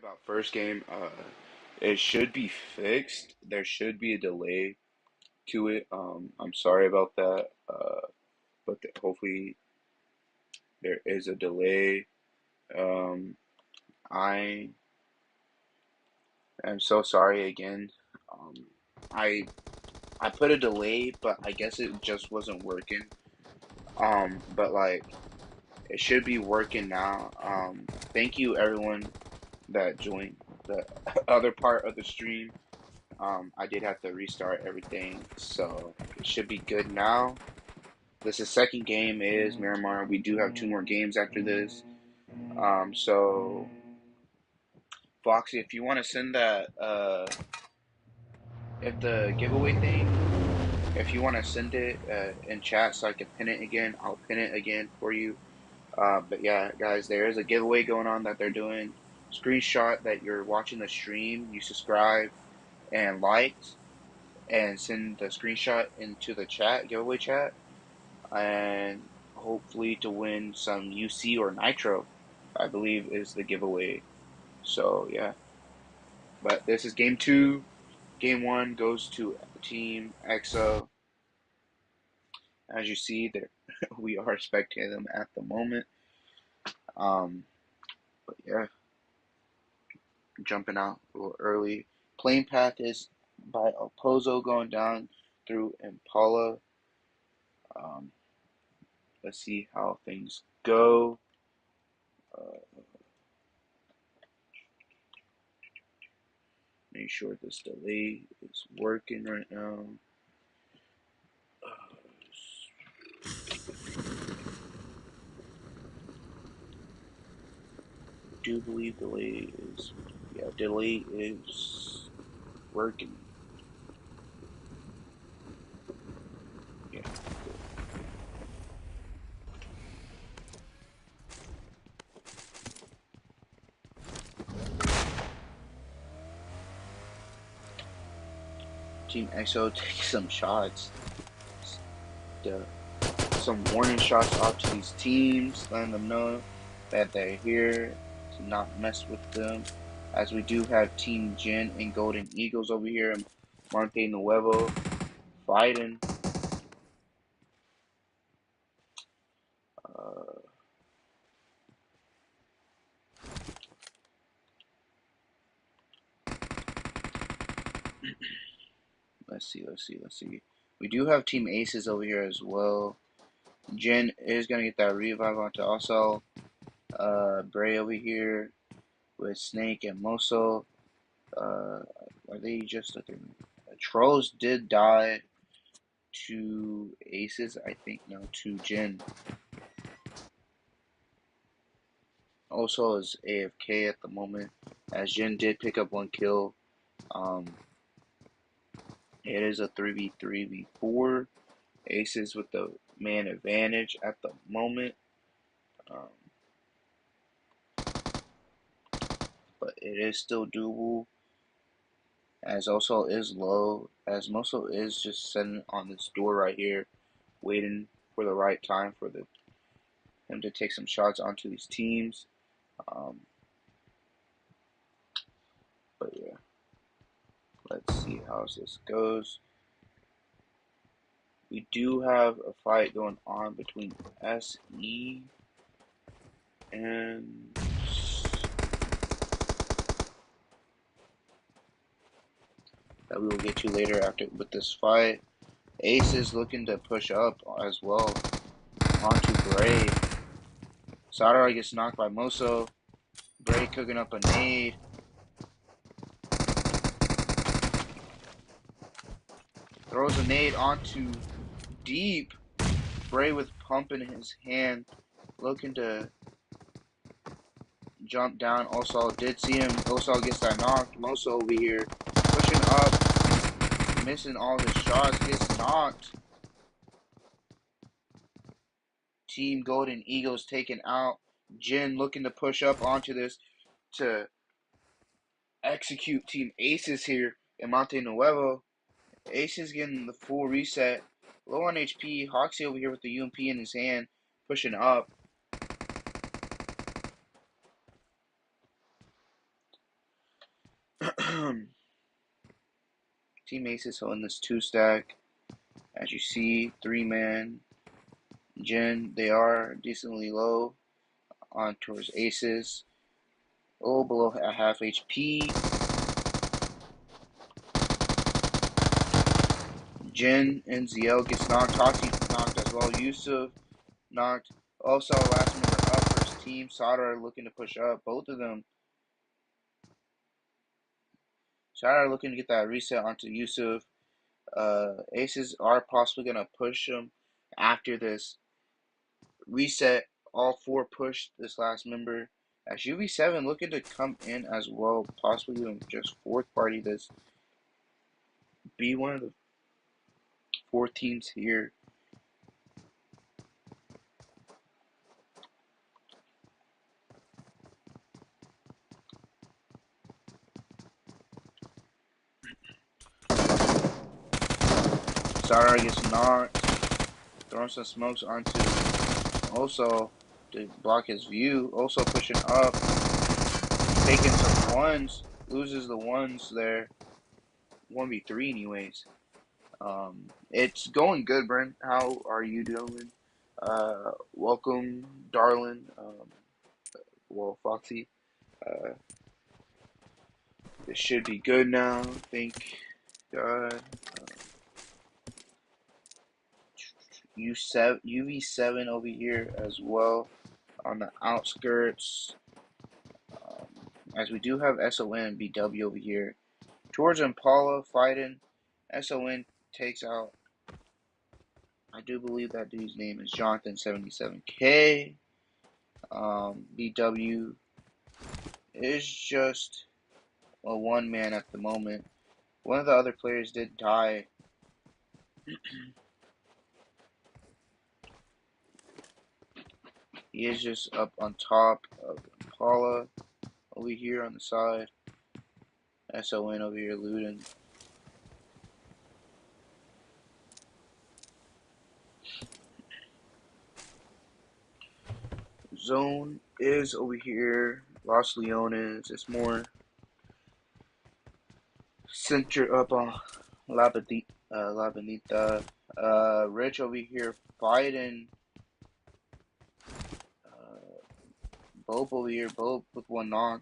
about first game. It should be fixed. There should be a delay to it. I'm sorry about that. But hopefully there is a delay. Um, I am so sorry again. Um, I I put a delay, but I guess it just wasn't working. But like it should be working now. Thank you everyone that joined the other part of the stream. I did have to restart everything, so it should be good now. This is second game is Miramar. We do have two more games after this. So Foxy, if you want to send that, if the giveaway thing, if you want to send it in chat so I can pin it again, I'll pin it again for you. But yeah, guys, there is a giveaway going on that they're doing. Screenshot that you're watching the stream, you subscribe and liked, and send the screenshot into the chat, giveaway chat, and hopefully to win some UC or Nitro, I believe is the giveaway. So yeah, but this is game two. Game one goes to Team EXO. As you see, there we are spectating them at the moment. Um, but yeah, jumping out a little early. Plane path is by Opozo going down through Impala. Um, let's see how things go. Uh, make sure this delay is working right now. Do believe delay is, yeah, delay is working. Yeah. Team EXO takes some shots. Some warning shots out to these teams, letting them know that they're here to not mess with them. As we do have Team Jin and Golden Eagles over here and Monte Nuevo fighting. Uh, let's see. We do have Team Aces over here as well. Jin is going to get that revive onto also Bray over here with Snake and Moso. Are they just looking? Trolls did die to Aces, I think. No, to Jin. Also is AFK at the moment, as Jin did pick up one kill. Um, it is a 3v3v4. Aces with the man advantage at the moment. Um, but it is still doable. As also is low, as Moso is just sitting on this door right here, waiting for the right time for him to take some shots onto these teams. But yeah, let's see how this goes. We do have a fight going on between SE and that we will get to later after with this fight. Ace is looking to push up as well onto Bray. Sadara gets knocked by Moso. Bray cooking up a nade. Throws a nade onto Deep. Bray with pump in his hand, looking to jump down. Osal did see him. Osal gets that knocked. Moso over here pushing up, missing all his shots, gets knocked. Team Golden Eagles taken out. Jin looking to push up onto this to execute Team Aces here in Monte Nuevo. Aces getting the full reset. Low on HP. Hoxie over here with the UMP in his hand, pushing up. Team Aces holding this 2-stack. As you see, 3-man. Jin, they are decently low on towards Aces. Oh, below a half HP. Jin and ZL gets knocked. Tati knocked as well. Yusuf knocked. Also, last member up for his team. Sadar looking to push up. Both of them. Sadar looking to get that reset onto Yusuf. Aces are possibly going to push him after this reset. All 4 push this last member. As UV7 looking to come in as well. Possibly even just 4th party this. Be one of the 4 teams here. Sadar gets knocked. Throwing some smokes onto also to block his view. Also pushing up. Taking some ones. Loses the ones there. 1v3 anyways. It's going good, Brent. How are you doing? Welcome, darling. Foxy. This should be good now. Thank God. UV7 over here as well on the outskirts. As we do have SON and BW over here. Towards Impala fighting. SON takes out, I do believe that dude's name is Jonathan77K. BW is just a 1-man at the moment. One of the other players did die. He is just up on top of Impala over here on the side. SON over here looting. Zone is over here. Los Leones. It's more center up on La Bonita. Rich over here fighting. Bope over here. Bope with 1 knock.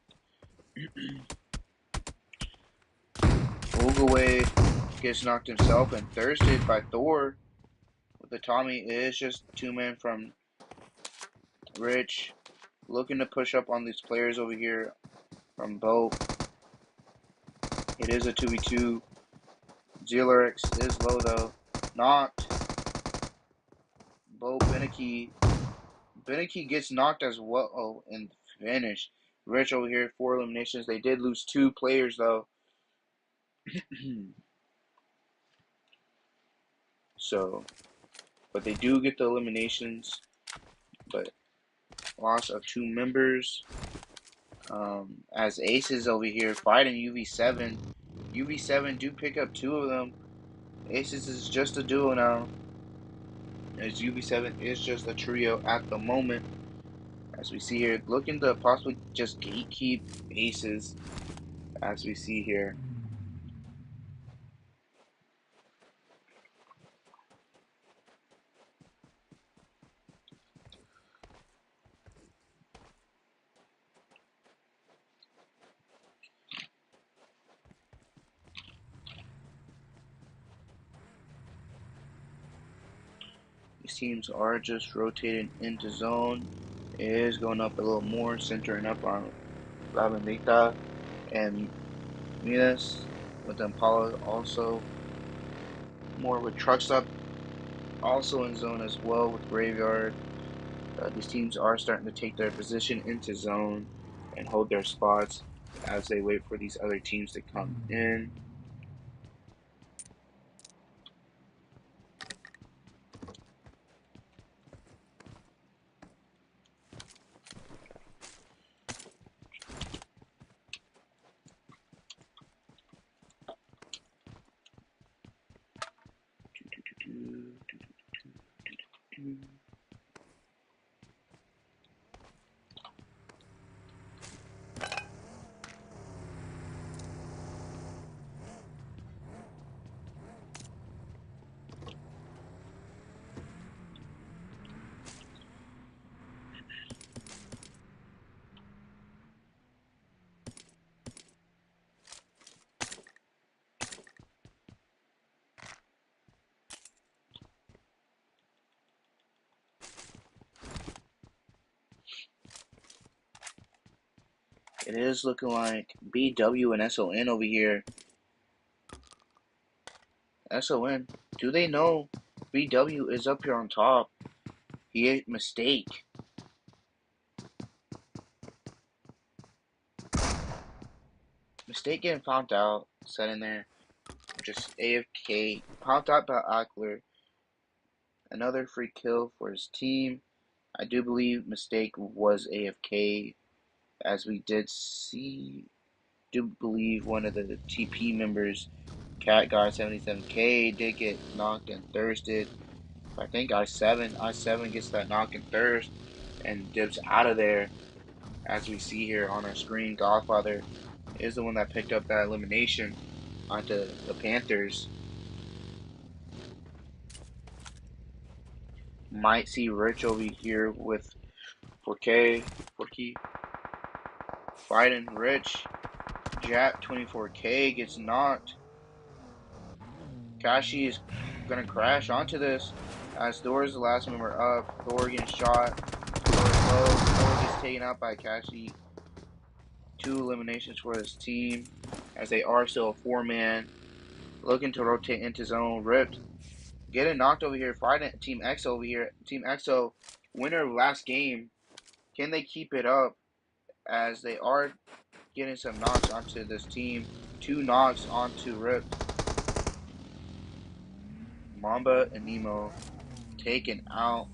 Ogaway gets knocked himself and thirsted by Thor. With the Tommy, it is just 2-man from Rich. Looking to push up on these players over here from Bope. It is a 2v2. Zealerix is low though. Knocked. Bope Beneke. Beneke gets knocked as well. Oh, and finished. Rich over here, 4 eliminations. They did lose 2 players though. So, but they do get the eliminations. But loss of 2 members. As Aces over here fighting UV7. UV7 do pick up 2 of them. Aces is just a duo now. As UV7 is just a trio at the moment. As we see here, looking to possibly just gatekeep Aces. As we see here. These teams are just rotating into zone. It is going up a little more, centering up on La Bonita and Minas with Impala also more with trucks up, also in zone as well with Graveyard. These teams are starting to take their position into zone and hold their spots as they wait for these other teams to come in. It is looking like BW and SON over here. SON, do they know BW is up here on top? He ate mistake. Mistake getting found out. Set in there. Just AFK. Popped out by Ackler. Another free kill for his team. I do believe Mistake was AFK, as we did see. Do believe one of the TP members, Cat Guy 77K, did get knocked and thirsted. I think I7 gets that knock and thirst and dips out of there. As we see here on our screen, Godfather is the one that picked up that elimination onto the Panthers. Might see Rich over here with 4K fighting Rich. Jap 24K gets knocked. Kashi is gonna crash onto this as Thor is the last member up. Thor getting shot. Thor is low. Thor gets taken out by Kashi. 2 eliminations for his team as they are still a 4-man. Looking to rotate into zone. Ripped. Getting knocked over here. Fighting Team EXO over here. Team EXO, winner of last game. Can they keep it up as they are getting some knocks onto this team? 2 knocks onto Ripped. Mamba and Nemo taken out.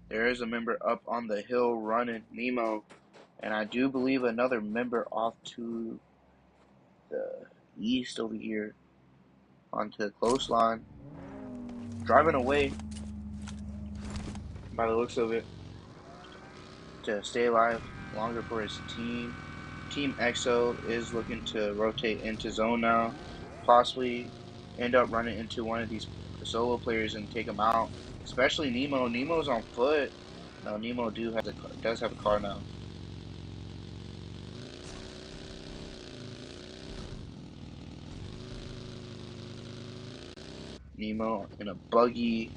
There is a member up on the hill running, Nemo. And I do believe another member off to the east over here onto the coastline. Driving away by the looks of it to stay alive longer for his team. Team EXO is looking to rotate into zone now. Possibly end up running into one of these solo players and take him out. Especially Nemo. Nemo's on foot. No, Nemo does have a car now. Nemo in a buggy,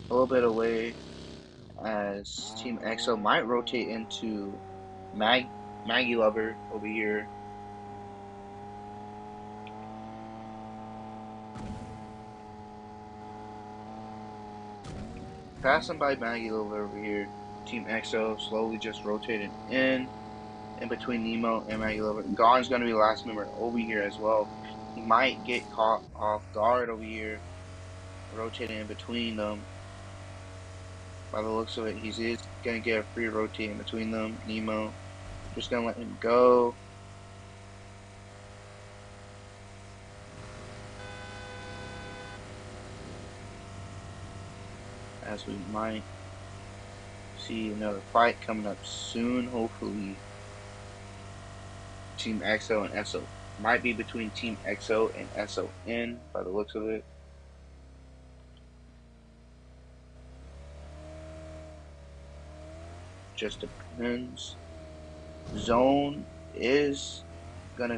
a little bit away, as Team EXO might rotate into Maggie Lover over here. Passing by Maggie Lover over here. Team EXO slowly just rotating in between Nemo and Maggie Lover. Gon's going to be the last member over here as well. He might get caught off guard over here, rotating in between them. By the looks of it, he is going to get a free rotate in between them. Nemo just going to let him go. As we might see another fight coming up soon, hopefully. Team EXO and SO. Might be between Team EXO and SON by the looks of it. Just depends. Zone is gonna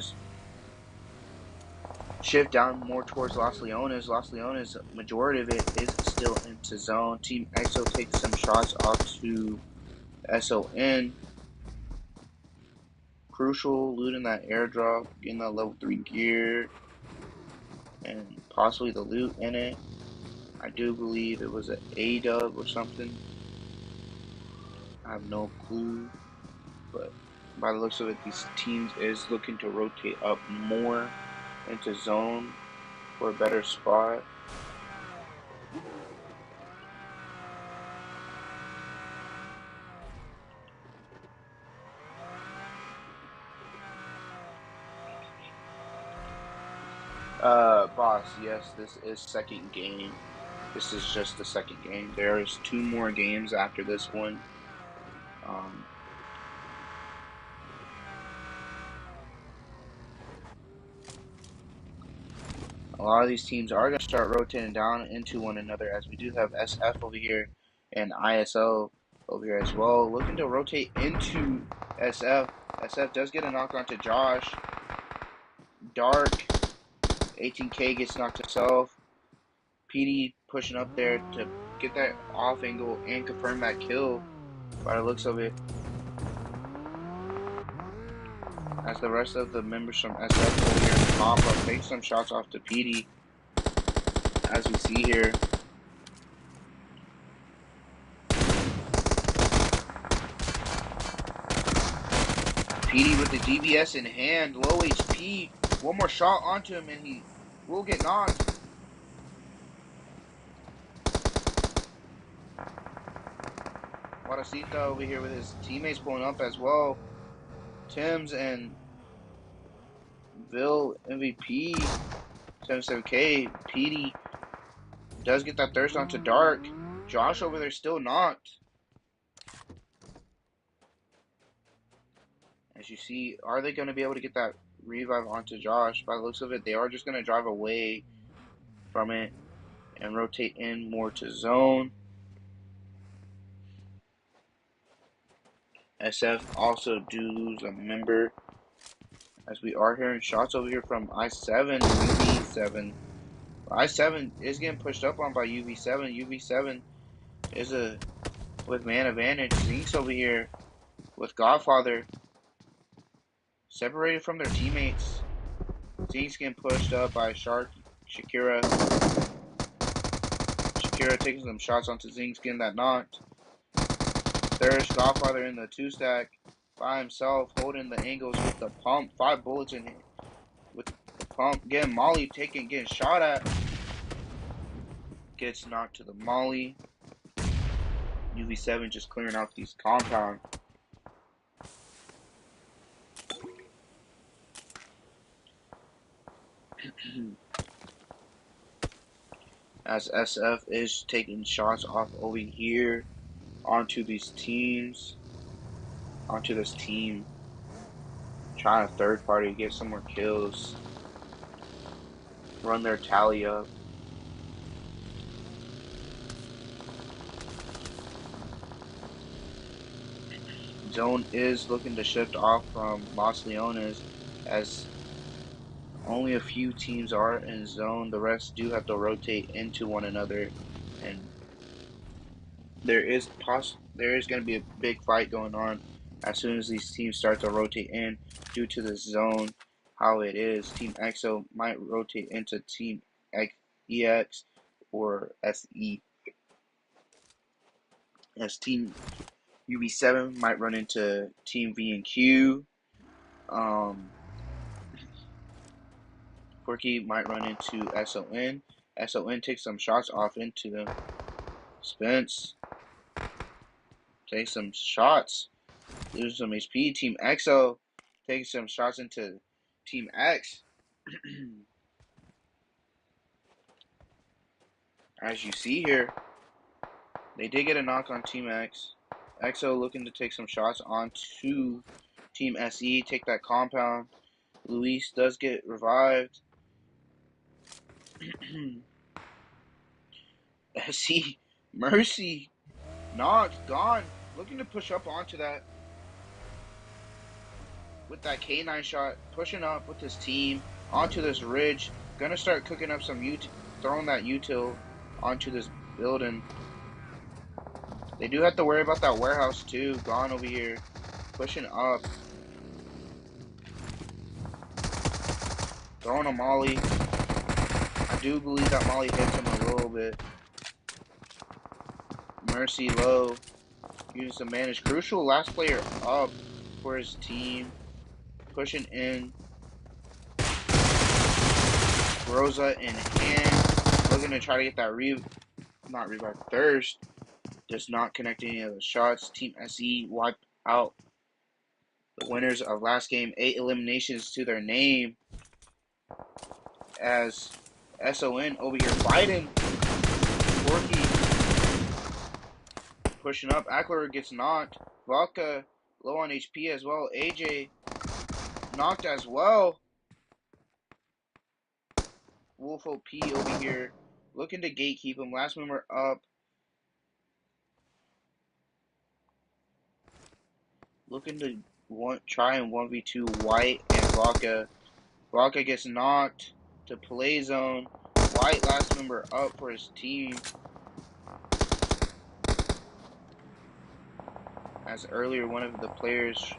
shift down more towards Los Leones. Los Leones, majority of it is still into zone. Team EXO takes some shots off to SON. Crucial, looting that airdrop, getting that level 3 gear, and possibly the loot in it. I do believe it was an A-dub or something. I have no clue, but by the looks of it, these teams is looking to rotate up more into zone for a better spot. Boss, yes, this is second game. This is just the second game. There's 2 more games after this one. A lot of these teams are going to start rotating down into one another, as we do have SF over here and ISO over here as well. Looking to rotate into SF. SF does get a knock onto Josh. Dark, 18K gets knocked himself. PD pushing up there to get that off angle and confirm that kill by the looks of it. as the rest of the members from SF over here in the top are taking some shots off to PD, as we see here. PD with the DBS in hand, low HP. One more shot onto him and he will get knocked. Guadacita over here with his teammates pulling up as well. Tim's and Bill MVP 77K. PD does get that thirst onto Dark. Josh over there still knocked. As you see, are they going to be able to get that revive onto Josh? By the looks of it, they are just going to drive away from it and rotate in more to zone. SF also do lose a member, as we are hearing shots over here from I7, UV7. I7 is getting pushed up on by UV7. UV7 is with man advantage. Zinx over here with Godfather separated from their teammates. Zinx getting pushed up by Shakira. Shakira taking some shots onto Zinx, getting that knocked. There's Godfather in the 2-stack by himself, holding the angles with the pump. 5 bullets in him with the pump. Getting Molly getting shot at. Gets knocked to the Molly. UV7 just clearing out these compound. As SF is taking shots off over here onto these teams. Onto this team. Trying to third party, get some more kills. Run their tally up. Zone is looking to shift off from Los Leones, as only a few teams are in zone. The rest do have to rotate into one another, and there is going to be a big fight going on as soon as these teams start to rotate in due to the zone how it is. Team EXO might rotate into Team EX or SE, as Team UB7 might run into Team V and Q. Quirky might run into SON. SON takes some shots off into them. Spence takes some shots, loses some HP. Team EXO takes some shots into Team X. As you see here, they did get a knock on Team X. EXO looking to take some shots onto Team SE, take that compound. Luis does get revived. SE, Mercy, knocked, gone. Looking to push up onto that with that K9 shot, pushing up with his team onto this ridge. Gonna start cooking up some throwing that util onto this building. They do have to worry about that warehouse too. Gone over here, pushing up, throwing a molly. I do believe that molly hits him a little bit. Mercy low, using some manage. Crucial last player up for his team, pushing in. Rosa in hand, looking to try to get that revive thirst. Does not connect any of the shots. Team SE wipe out the winners of last game. 8 eliminations to their name, as SON over here fighting. Forky pushing up. Ackler gets knocked. Vodka low on HP as well. AJ knocked as well. Wolf OP over here looking to gatekeep him. Last member up. Looking to try and 1v2 White and Vodka. Vodka gets knocked to play zone. White last member up for his team, as earlier one of the players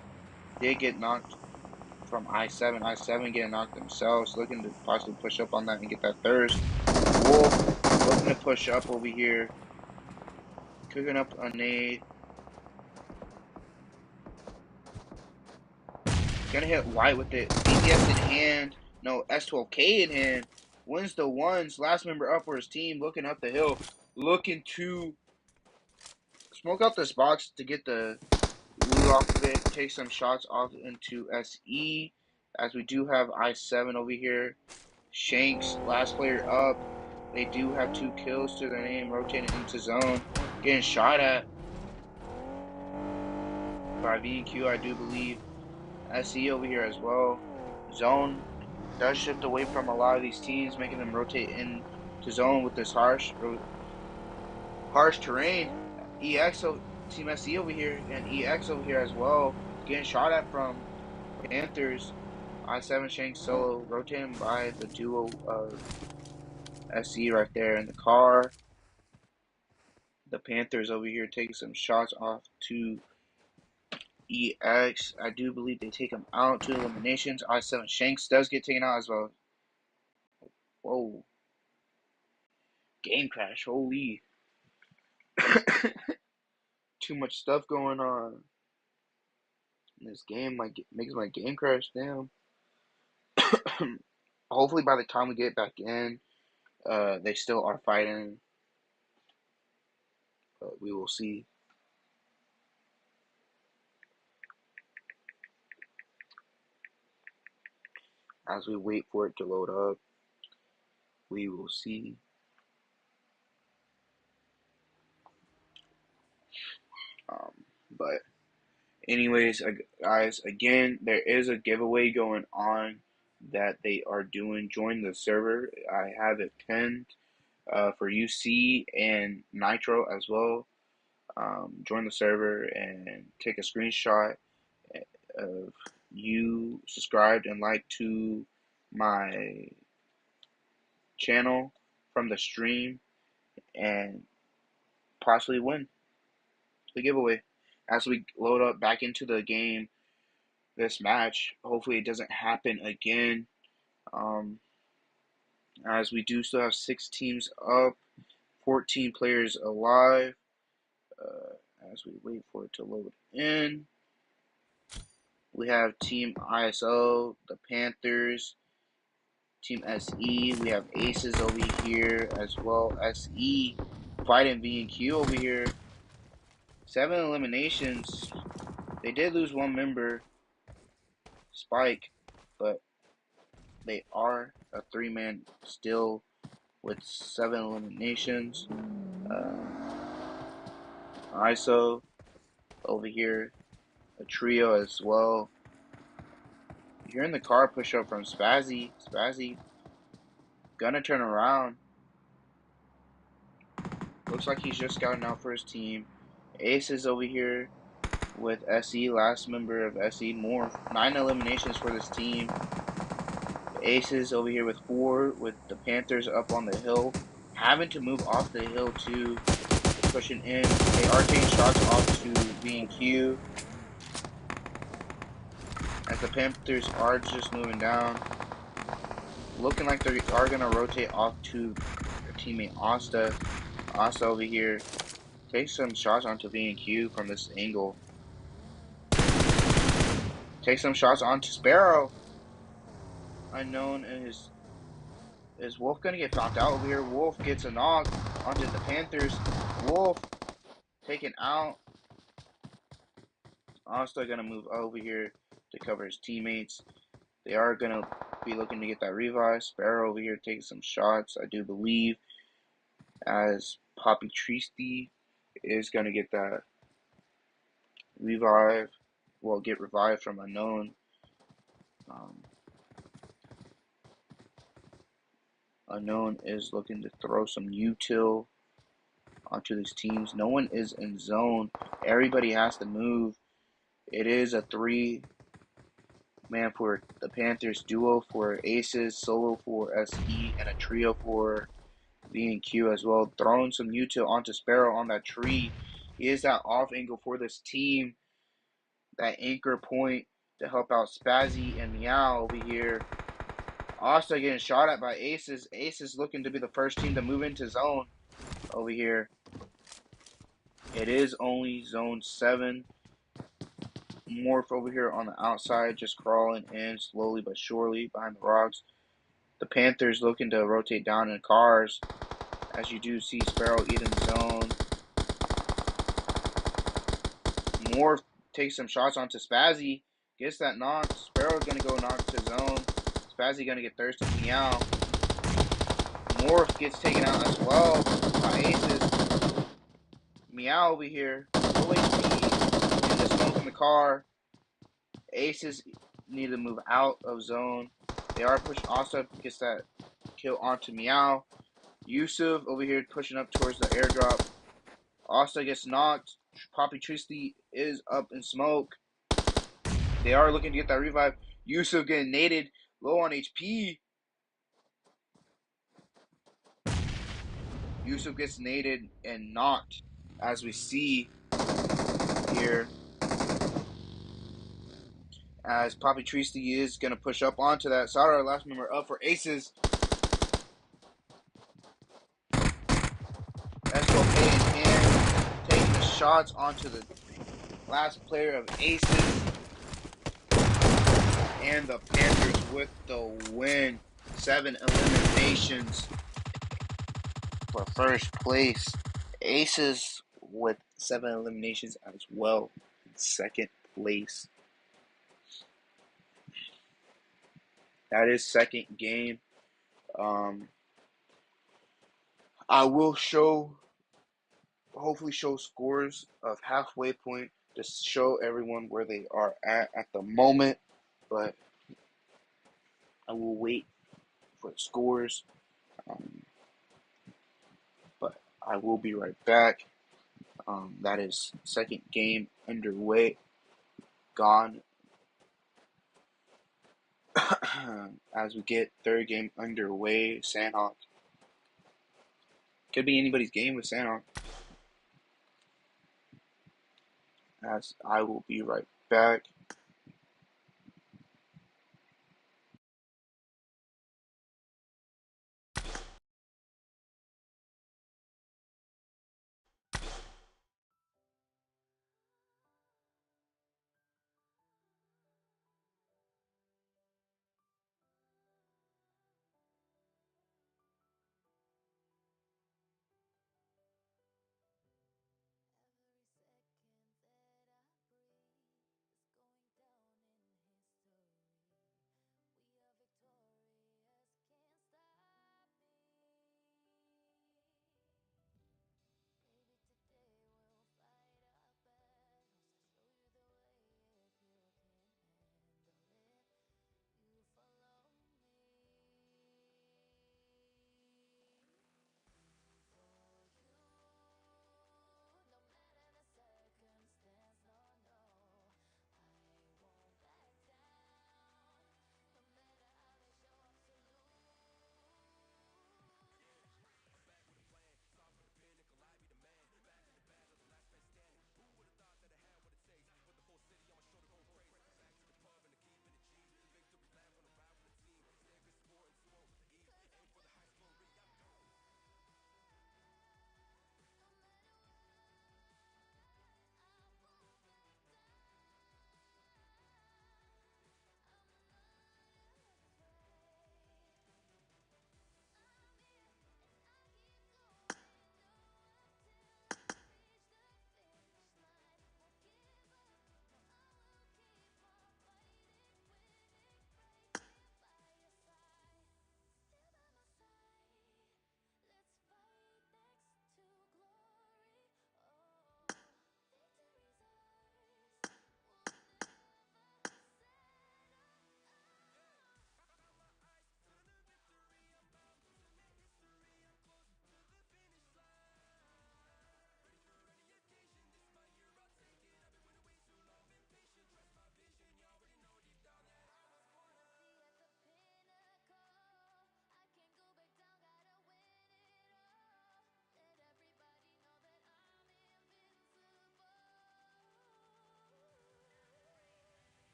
did get knocked from I7. I7 getting knocked themselves, looking to possibly push up on that and get that thirst. Wolf looking to push up over here, cooking up a nade. Gonna hit White with it. BTS in hand. No, S12K in hand. Wins the ones. Last member up for his team. Looking up the hill. Looking to smoke out this box to get the loot off of it. Take some shots off into SE. As we do have I7 over here. Shanks, last player up. They do have 2 kills to their name. Rotating into zone. Getting shot at by V&Q, I do believe. SE over here as well. Zone does shift away from a lot of these teams, making them rotate into zone with this harsh terrain. EX Team SE over here and EX over here as well, getting shot at from Panthers. I7 Shank solo, rotating by the duo of SE right there in the car. The Panthers over here taking some shots off to EX. I do believe they take him out to eliminations. I7 Shanks does get taken out as well. Whoa. Game crash. Holy. Too much stuff going on. This game makes my game crash. Damn. Hopefully by the time we get back in, they still are fighting. But we will see. As we wait for it to load up, we will see. But anyways, guys, again, there is a giveaway going on that they are doing. Join the server. I have it pinned for UC and Nitro as well. Join the server and take a screenshot of you subscribed and liked to my channel from the stream and possibly win the giveaway. As we load up back into the game, this match, hopefully it doesn't happen again. As we do still have 6 teams up, 14 players alive. As we wait for it to load in, we have Team ISO, the Panthers, Team SE. We have Aces over here as well. SE fighting V&Q over here. 7 eliminations. They did lose 1 member, Spike, but they are a 3-man still with 7 eliminations. ISO over here, a trio as well. You're in the car push up from Spazzy. Spazzy gonna turn around. Looks like he's just scouting out for his team. Ace is over here with SE, last member of SE. More 9 eliminations for this team. Aces over here with 4, with the Panthers up on the hill, having to move off the hill too, pushing in. They are taking shots off to B&Q as the Panthers are just moving down, looking like they are going to rotate off to their teammate Asta. Asta over here takes some shots onto B&Q from this angle. Takes some shots onto Sparrow. Unknown, and is Wolf gonna get found out over here? Wolf gets a knock onto the Panthers. Wolf taken out. Asta gonna move over here to cover his teammates. They are gonna be looking to get that revive. Sparrow over here taking some shots, I do believe, as Poppy Tristy is gonna get that revive. Well, get revived from Unknown. Unknown is looking to throw some util onto these teams. No one is in zone. Everybody has to move. It is a 3-man for the Panthers, duo for Aces, solo for SE, and a trio for V&Q as well. Throwing some util onto Sparrow on that tree. He is that off angle for this team. That anchor point to help out Spazzy and Meow over here. Also getting shot at by Aces. Aces looking to be the first team to move into zone over here. It is only zone 7. Morph over here on the outside, just crawling in slowly but surely behind the rocks. The Panthers looking to rotate down in cars. As you do see Sparrow eating zone. Morph takes some shots onto Spazzy. Gets that knock. Sparrow's going to go knock to zone. Spazzy going to get thirsty. Meow. Morph gets taken out as well by Aces. Meow over here. Full HP. In the smoke in the car. Aces need to move out of zone. They are pushing. Also gets that kill onto Meow. Yusuf over here pushing up towards the airdrop. Also gets knocked. Poppy Tristy is up in smoke. They are looking to get that revive. Yusuf getting naded. Low on HP. Yusuf gets naded and knocked. As we see here. As Poppy Tristy is going to push up onto that. Sarah, last member up for Aces. Escopade in hand. Taking the shots onto the last player of Aces. And the Panthers with the win. 7 eliminations for first place. Aces with 7 eliminations as well in second place. That is second game. I will hopefully show scores of halfway point to show everyone where they are at the moment. But I will wait for the scores. But I will be right back. That is second game underway. Gone. As we get third game underway, Sandhawk. Could be anybody's game with Sandhawk. As I will be right back.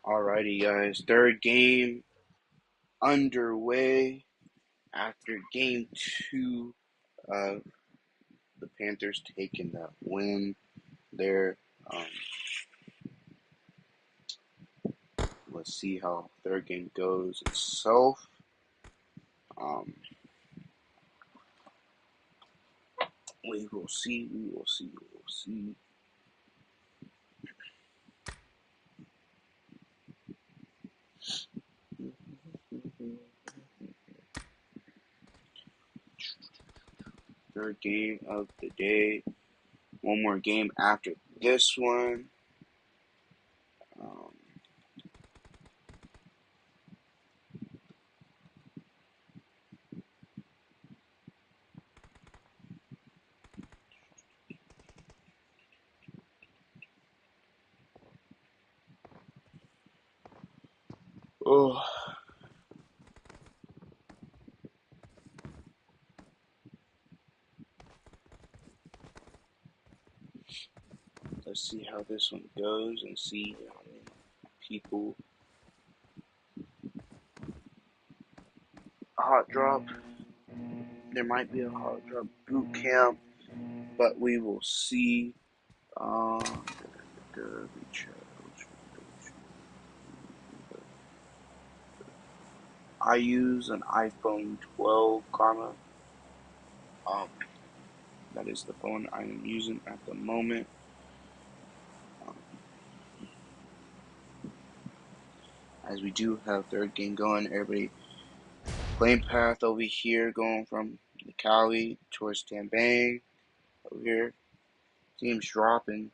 Alrighty, guys. Third game underway after game two of the Panthers taking that win there. Um, let's see how third game goes itself. Um, we will see. We will see. We will see. Third game of the day. One more game after this one. Um, oh, let's see how this one goes and see how many people. Hot drop. There might be a hot drop boot camp, but we will see. I use an iPhone 12 Karma. Um, that is the phone I am using at the moment. Um, as we do have third game going, everybody playing path over here, going from the Cali towards Tambang over here. Teams dropping.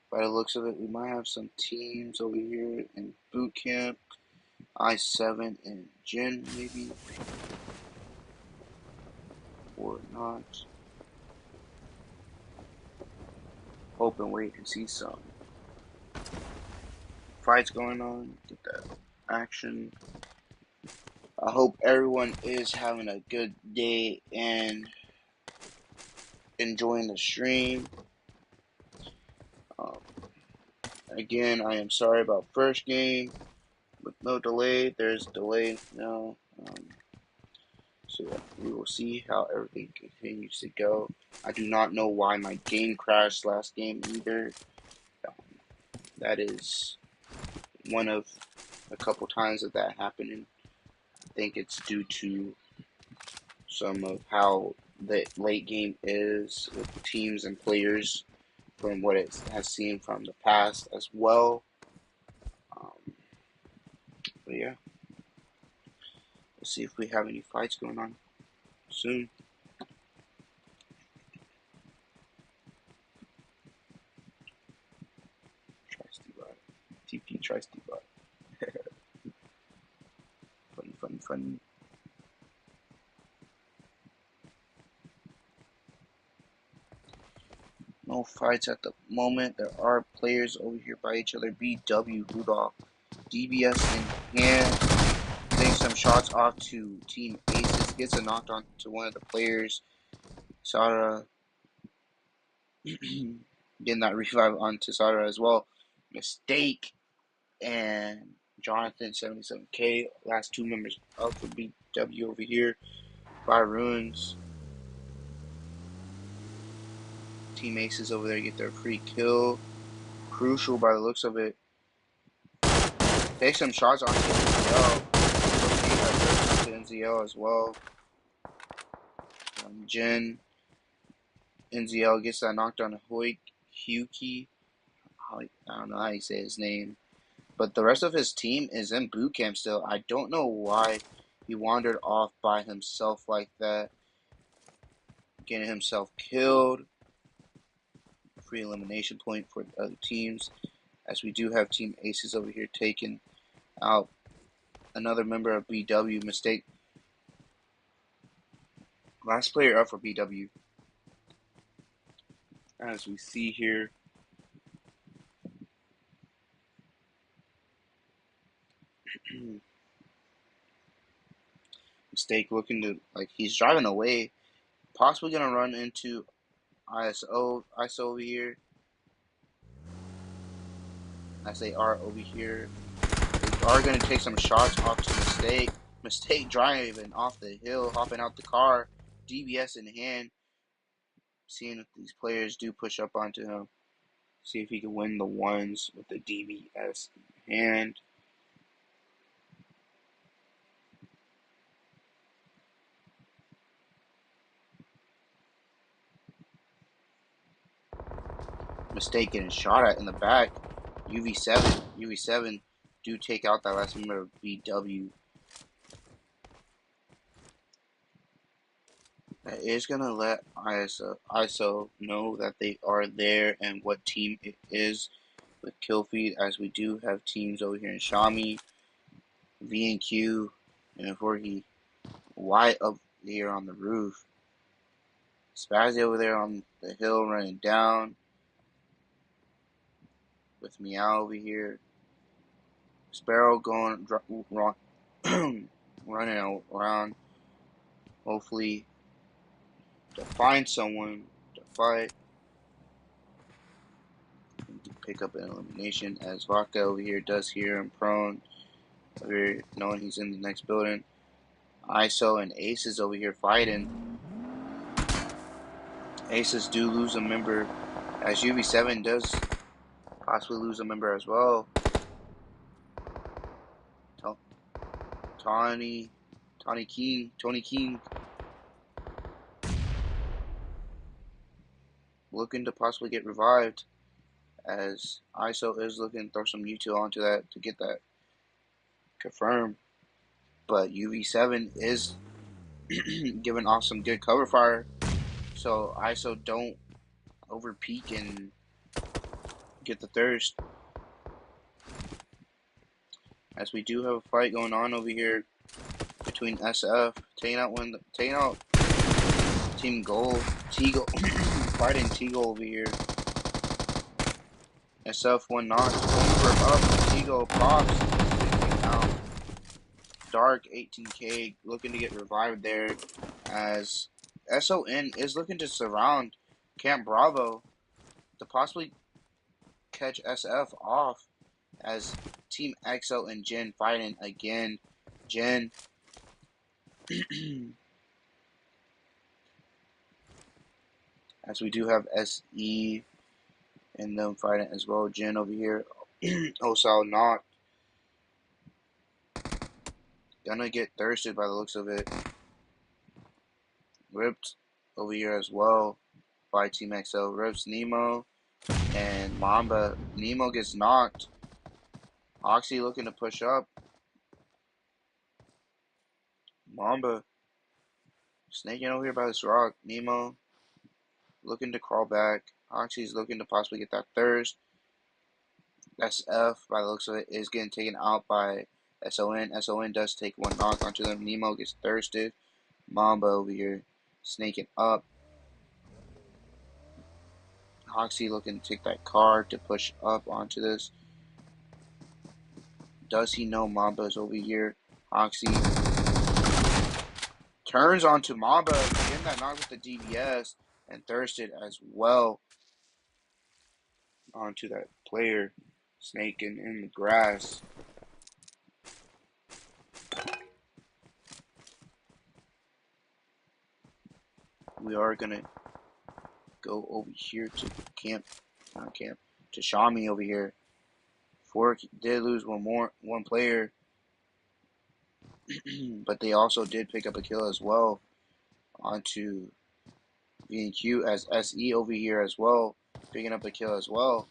By the looks of it, we might have some teams over here in boot camp. I-7 and Gin, maybe. Or not. Hope and wait and see some fights going on. Get that action. I hope everyone is having a good day and enjoying the stream. Um, again, I am sorry about first game with no delay. There's a delay now. So yeah, we will see how everything continues to go. I do not know why my game crashed last game either. That is one of a couple times that happened. I think it's due to some of how the late game is with teams and players from what it has seen from the past as well. But yeah, let's see if we have any fights going on soon. Tri-Steve TP Tri-Steve funny. No fights at the moment. There are players over here by each other. BW, Rudolph, DBS in hand. Getting some shots off to Team Aces. Gets a knocked on to one of the players. Sada getting that revive onto Sada as well. Mistake. And Jonathan 77K. Last two members up for BW over here. Fire Ruins. Team Aces over there get their free kill. Crucial by the looks of it. Take some shots on NZL. To NZL as well. Jin. NZL gets that knocked on Huki. I don't know how you say his name. But the rest of his team is in boot camp still. I don't know why he wandered off by himself like that. Getting himself killed. Free elimination point for the other teams. As we do have Team Aces over here taking out another member of BW. Mistake. Last player up for BW. As we see here. Mistake looking to, like, he's driving away. Possibly going to run into ISO over here. As they are over here. They are going to take some shots off to Mistake. Mistake driving off the hill, hopping out the car, DBS in hand. Seeing if these players do push up onto him. See if he can win the ones with the DBS in hand. Mistake getting shot at in the back. UV7 do take out that last member of BW. That is going to let ISO know that they are there and what team it is with Killfeed, as we do have teams over here in Xiaomi, V&Q, and Forky White up here on the roof. Spazzy over there on the hill running down with Meow over here. Sparrow going running around, hopefully to find someone to fight and to pick up an elimination, as Vodka over here does hear him prone over here, knowing he's in the next building. ISO and Aces over here fighting. Aces do lose a member, as UV7 does possibly lose a member as well. Tony King looking to possibly get revived, as ISO is looking to throw some util onto that to get that confirmed. But UV7 is giving off some good cover fire, so ISO don't over peak and get the thirst. As we do have a fight going on over here between SF taking out Team Gold, T-Gold, fighting T-Gold over here. SF one knock, over up, T-Gold pops, down. Dark 18K looking to get revived there, as SON is looking to surround Camp Bravo to possibly catch SF off, as Team EXO and Jin fighting again. Jin as we do have SE and them fighting as well. Jin over here. Osal not gonna get thirsted by the looks of it. Ripped over here as well by Team EXO. Rips Nemo and Mamba. Nemo gets knocked. Oxy looking to push up. Mamba snaking over here by this rock. Nemo looking to crawl back. Oxy's looking to possibly get that thirst. SF, by the looks of it, is getting taken out by SON. SON does take one knock onto them. Nemo gets thirsted. Mamba over here snaking up. Hoxie looking to take that card to push up onto this. Does he know Mamba's over here? Hoxie turns onto Mamba, getting that knock with the DBS, and thirsted as well onto that player snaking in the grass. We are gonna go over here to to Xiaomi over here. Fork did lose one player, but they also did pick up a kill as well onto V&Q, as SE over here as well, picking up a kill as well.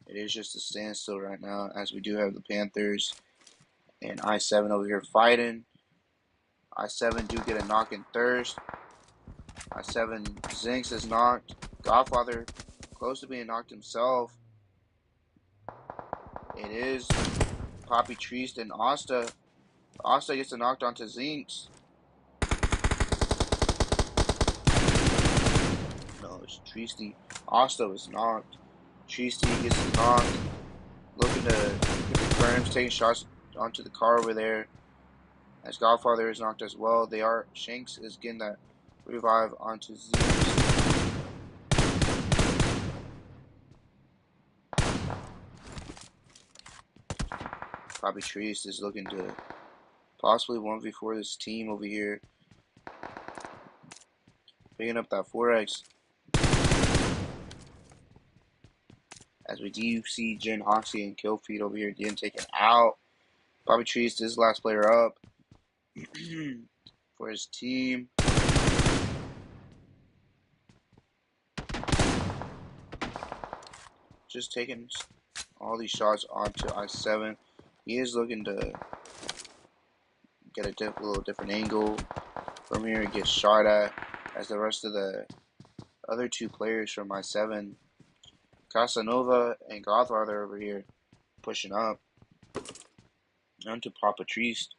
It is just a standstill right now, as we do have the Panthers and I7 over here fighting. I7 do get a knock in thirst. I7 Zinx is knocked. Godfather close to being knocked himself. It is Poppy Treist and Asta. Asta gets a knocked onto Zinx. No, it's Treisty. Asta was knocked. Treisty gets knocked. Looking looking to get the confirms, taking shots onto the car over there. As Godfather is knocked as well. Shanks is getting that revive onto Zeus. Probably Trees is looking to possibly 1v4 this team over here. Picking up that 4x. As we do see Jin Hoxie and Killfeed over here getting taken out. Bobby Trees is the last player up for his team. Just taking all these shots onto I-7. He is looking to get a little different angle from here and get shot at, as the rest of the other two players from I-7, Casanova and Godfather over here, pushing up onto Papa Triste.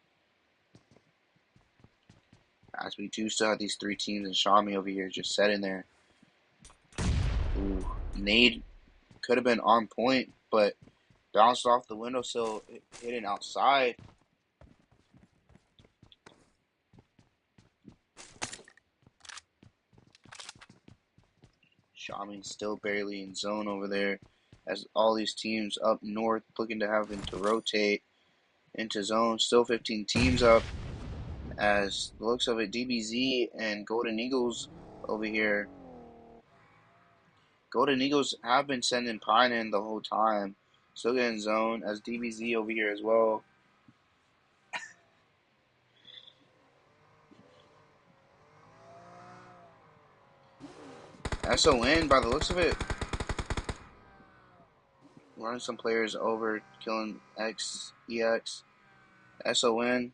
As we do still have these three teams and Shami over here just sitting there. Ooh, nade could have been on point, but bounced off the windowsill, hitting outside. Shami still barely in zone over there, as all these teams up north looking to have him to rotate into zone. Still 15 teams up, as the looks of it, DBZ and Golden Eagles over here. Golden Eagles have been sending Pine in the whole time. Still getting zone, as DBZ over here as well. SON, by the looks of it, running some players over, killing EX. SON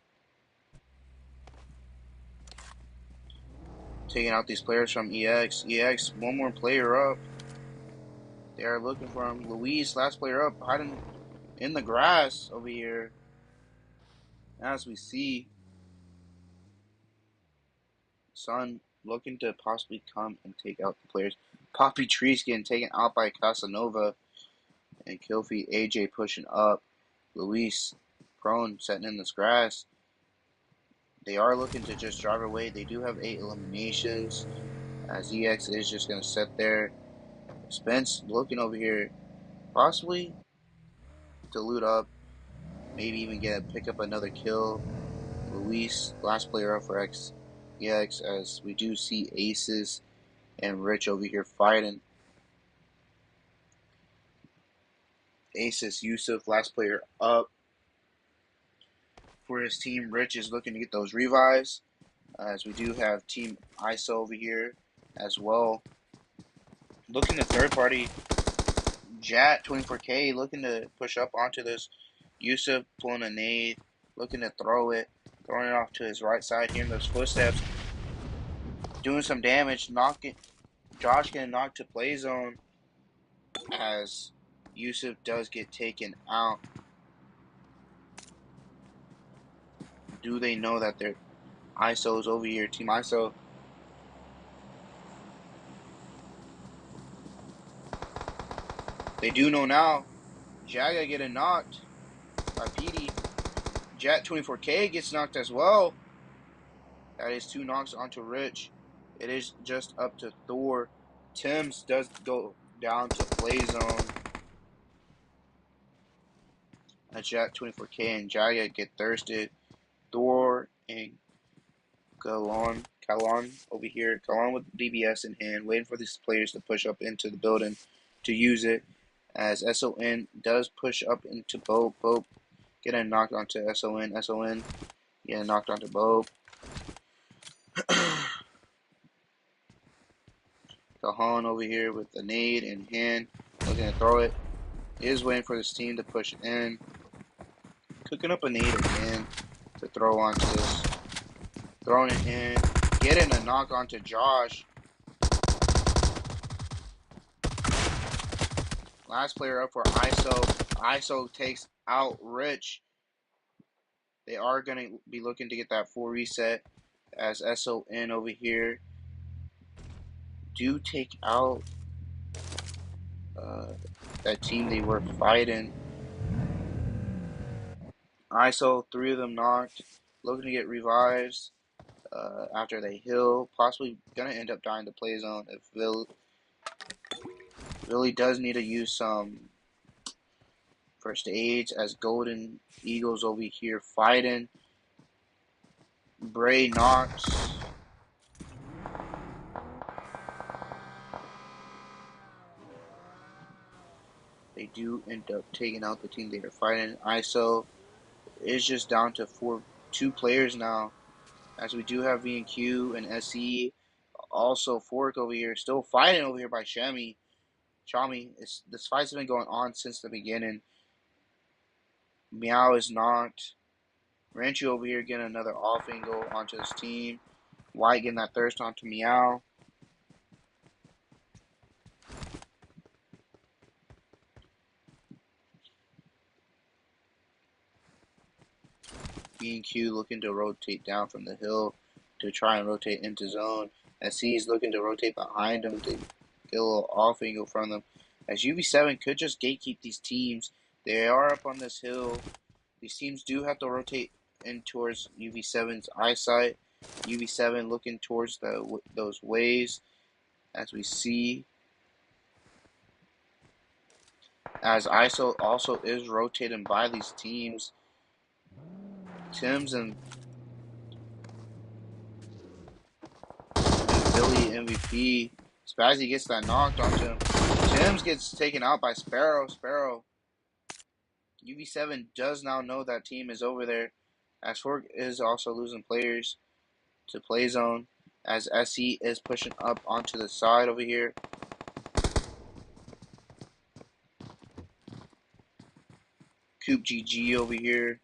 taking out these players from EX. EX, one more player up. They are looking for him. Luis, last player up, hiding in the grass over here. As we see, Sun looking to possibly come and take out the players. Poppy Trees getting taken out by Casanova. And Killfeed AJ pushing up. Luis prone, setting in this grass. They are looking to just drive away. They do have 8 eliminations, as EX is just going to sit there. Spence looking over here, possibly to loot up, maybe even pick up another kill. Luis, last player up for EX, as we do see Aces and Rich over here fighting. Aces, Yusuf, last player up for his team. Rich is looking to get those revives, as we do have Team ISO over here as well. Looking to third party, Jat 24K looking to push up onto this. Yusuf pulling a nade, looking to throw it, throwing it off to his right side, hearing those footsteps, doing some damage, Josh getting knocked to play zone, as Yusuf does get taken out. Do they know that their ISO's over here? Team ISO. They do know now. Jaga getting knocked by PD. Jet 24K gets knocked as well. That is 2 knocks onto Rich. It is just up to Thor. Tim's does go down to play zone. Jet 24K and Jaga get thirsted. Thor and Kalon over here. Kalon with DBS in hand, waiting for these players to push up into the building to use it. As SON does push up into Bob. Bob getting knocked onto SON. SON getting knocked onto Bob. Kahan over here with the nade in hand, looking to throw it. He is waiting for this team to push it in. Cooking up a nade again to throw onto this. Throwing it in. Getting a knock onto Josh. Last player up for ISO. ISO takes out Rich. They are going to be looking to get that full reset, as SON over here do take out that team they were fighting. ISO, 3 of them knocked. Looking to get revives after they heal. Possibly going to end up dying to play zone if Billy does need to use some first aids as Golden Eagles over here fighting. Bray knocks. They do end up taking out the team they are fighting. ISO is just down to two players now, as we do have V&Q and SE. Also, Fork over here, still fighting over here by Chami. This fight's been going on since the beginning. Meow is knocked. Ranchu over here getting another off angle onto his team. White getting that thirst onto Meow. B&Q looking to rotate down from the hill to try and rotate into zone. SC is looking to rotate behind him to get a little off angle from them. As UV7 could just gatekeep these teams. They are up on this hill. These teams do have to rotate in towards UV7's eyesight. UV7 looking towards those ways, as we see. As ISO also is rotating by these teams. Tim's and Billy MVP. Spazzy gets that knocked onto him. Tim's gets taken out by Sparrow. UV7 does now know that team is over there. As Fork is also losing players to play zone. As SE is pushing up onto the side over here. Coop GG over here.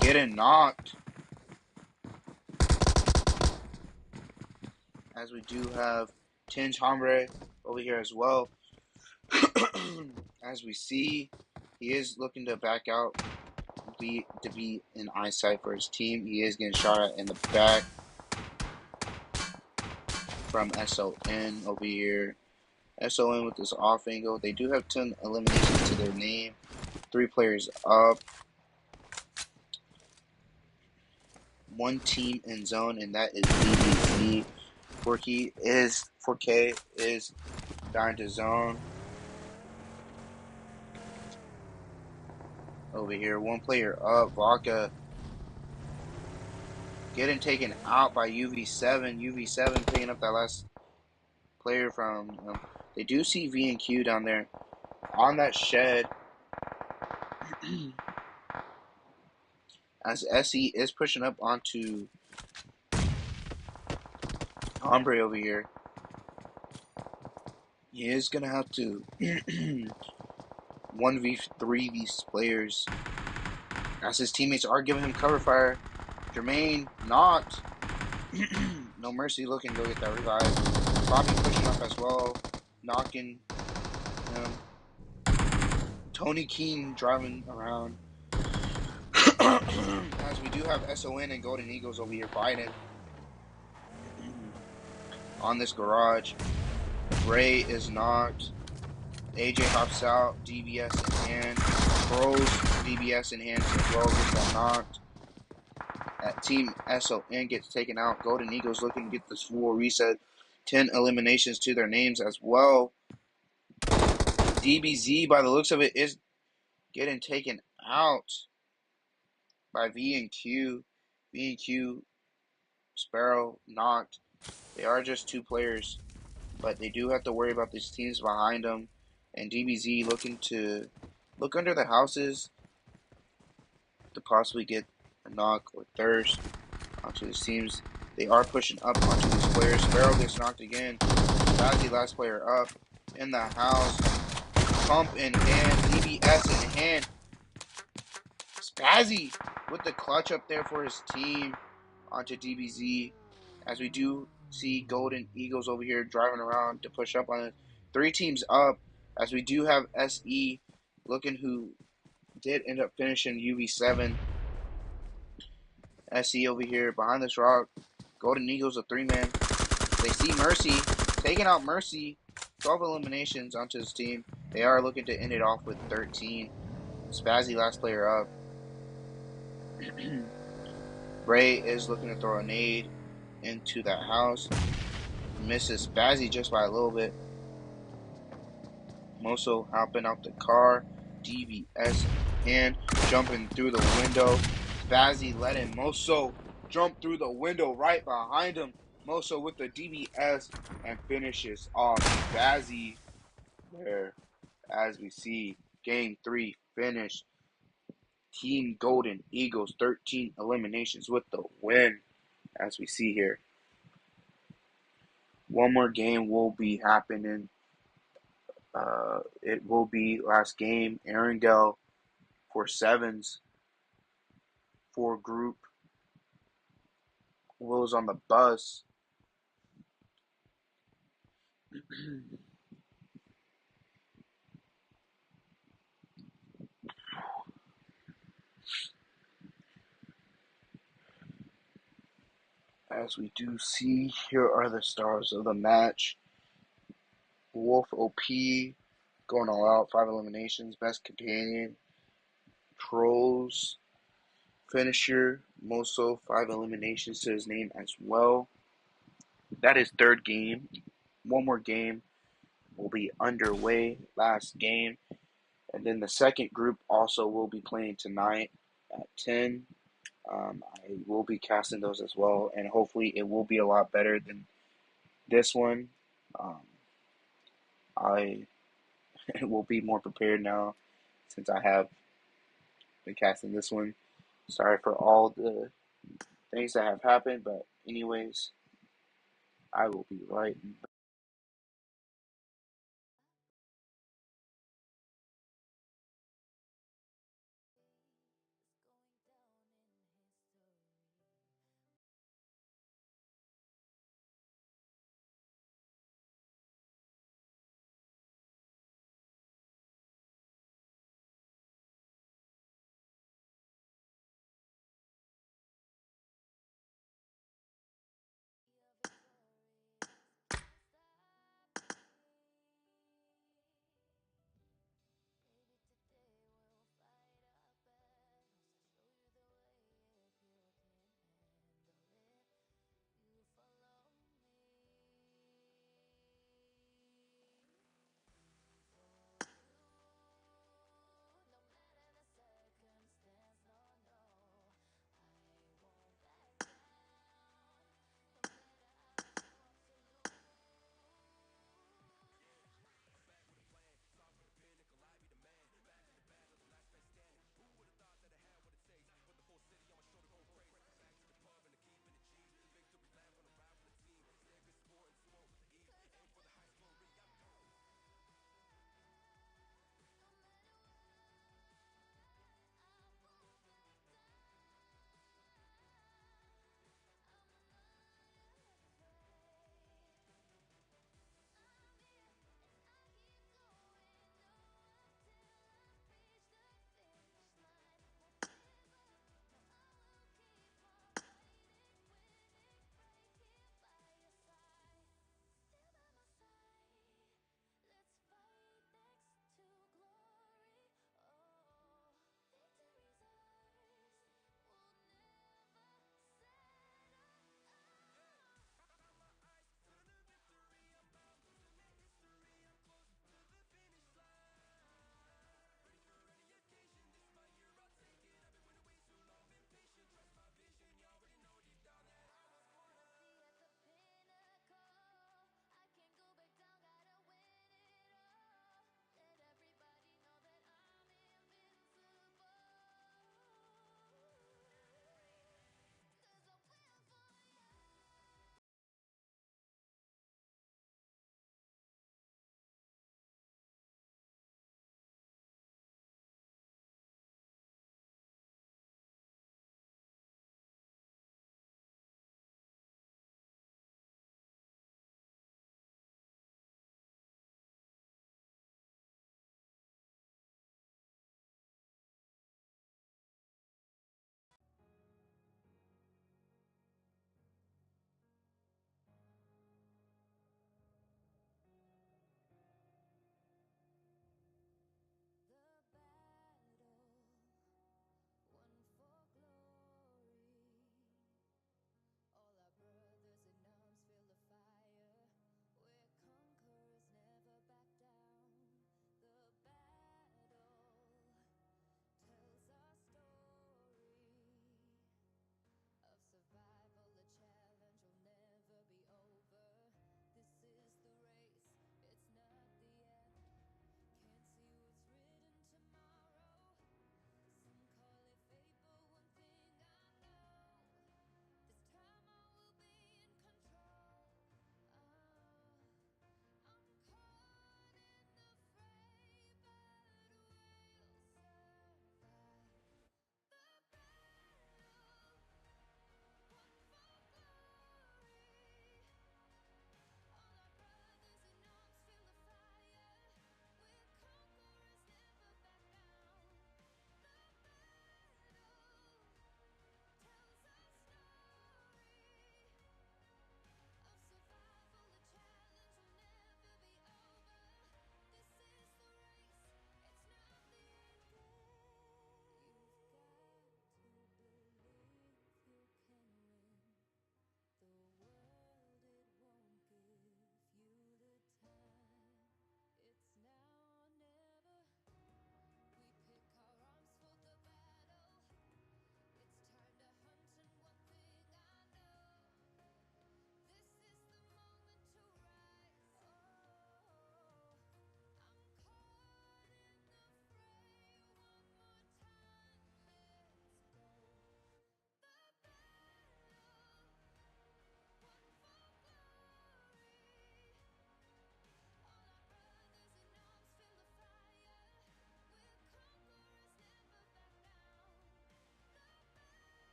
Getting knocked. As we do have Tinge Hombre over here as well. As we see, he is looking to back out to be in eyesight for his team. He is getting shot at in the back from SON over here. SON with this off angle. They do have 10 eliminations to their name. 3 players up. 1 team in zone, and that is DBZ. 4K is down to zone. Over here, 1 player up. Vodka getting taken out by UV7. UV7 picking up that last player from they do see V&Q down there on that shed. As SE is pushing up onto Hombre over here. He is going to have to 1v3 these players. As his teammates are giving him cover fire. Jermaine knocked. No Mercy looking to go get that revive. Bobby pushing up as well. Knocking him. Tony Keene driving around. As we do have SON and Golden Eagles over here fighting on this garage. Ray is knocked. AJ hops out. DBS in hand. Pros DBS in hand as well. Gets that knocked. Team SON gets taken out. Golden Eagles looking to get this full reset. 10 eliminations to their names as well. DBZ, by the looks of it, is getting taken out by V&Q. V&Q, Sparrow, knocked. They are just 2 players, but they do have to worry about these teams behind them. And DBZ looking to look under the houses to possibly get a knock or thirst onto these teams. They are pushing up onto these players. Sparrow gets knocked again. Spazzy, last player up in the house. Pump in hand. DBS in hand. Spazzy with the clutch up there for his team onto DBZ. As we do see Golden Eagles over here driving around to push up on it. 3 teams up. As we do have SE looking who did end up finishing UV7. SE over here behind this rock. Golden Eagles a 3-man. They see Mercy. Taking out Mercy. 12 eliminations onto his team. They are looking to end it off with 13. Spazzy last player up. Bray is looking to throw a nade into that house. Misses Spazzy just by a little bit. Moso hopping out the car. DVS and jumping through the window. Spazzy letting Moso jump through the window right behind him. Moso with the DVS and finishes off Spazzy there. As we see, game 3 finished. Team Golden Eagles 13 eliminations with the win. As we see here, one more game will be happening. It will be last game. Arundel for sevens for group. Will's on the bus. As we do see, here are the stars of the match. Wolf OP going all out, 5 eliminations, best companion. Trolls finisher, Moso, 5 eliminations to his name as well. That is third game. One more game will be underway, last game. And then the second group also will be playing tonight at 10. I will be casting those as well, and hopefully it will be a lot better than this one. I will be more prepared now since I have been casting this one. Sorry for all the things that have happened, but anyways, I will be right back.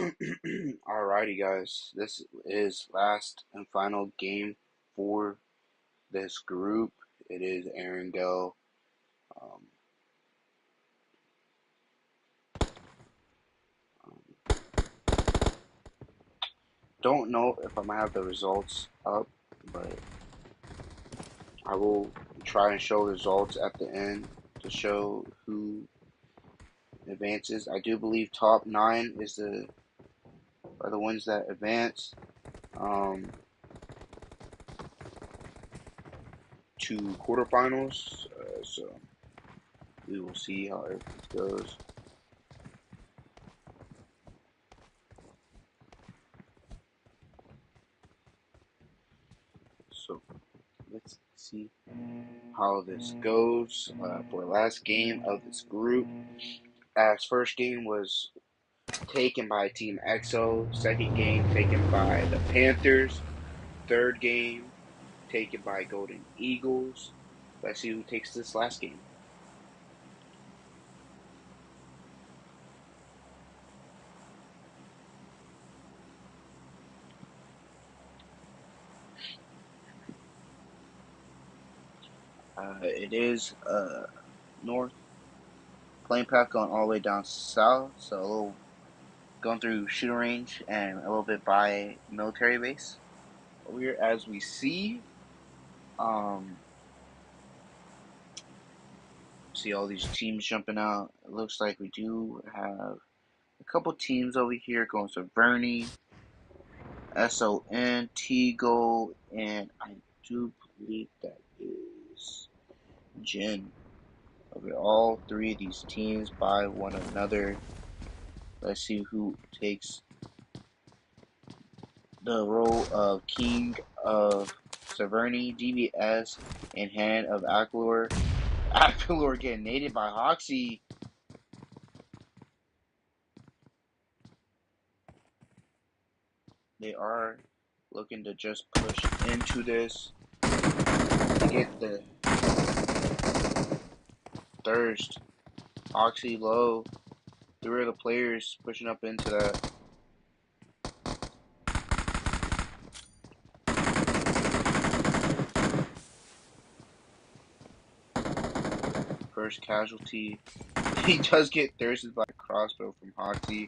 Alrighty, guys. This is last and final game for this group. It is Aaron Gell. Um, don't know if I'm gonna have the results up, but I will try and show results at the end to show who advances. I do believe top 9 are the ones that advance to quarterfinals. So we will see how everything goes. So let's see how this goes for the last game of this group. As first game was taken by Team EXO, second game taken by the Panthers, third game taken by Golden Eagles. Let's see who takes this last game. It is north, plane path going all the way down south, so a little going through shooting range and a little bit by military base. Over here, as we see, see all these teams jumping out. It looks like we do have a couple teams over here going to Vernie, SON, T-Goal, and I do believe that is Jin. Over all 3 of these teams by one another. Let's see who takes the role of King of Severny, DBS, and Hand of Aklor. Aklor getting naded by Hoxie. They are looking to just push into this to get the thirst. Hoxie low. 3 of the players pushing up into that. First casualty. He does get thirsted by a crossbow from Hoxie.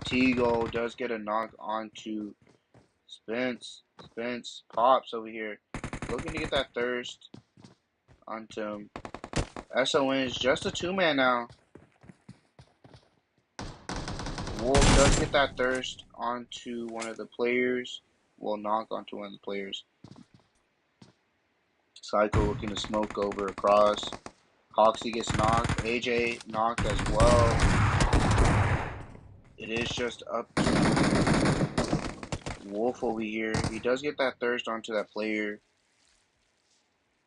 T-Goal does get a knock onto Spence. Spence pops over here. Looking to get that thirst onto him. SON is just a 2-man now. Wolf does get that thirst onto one of the players. Will knock onto one of the players. Psycho looking to smoke over across. Hoxie gets knocked. AJ knocked as well. It is just up to Wolf over here. He does get that thirst onto that player.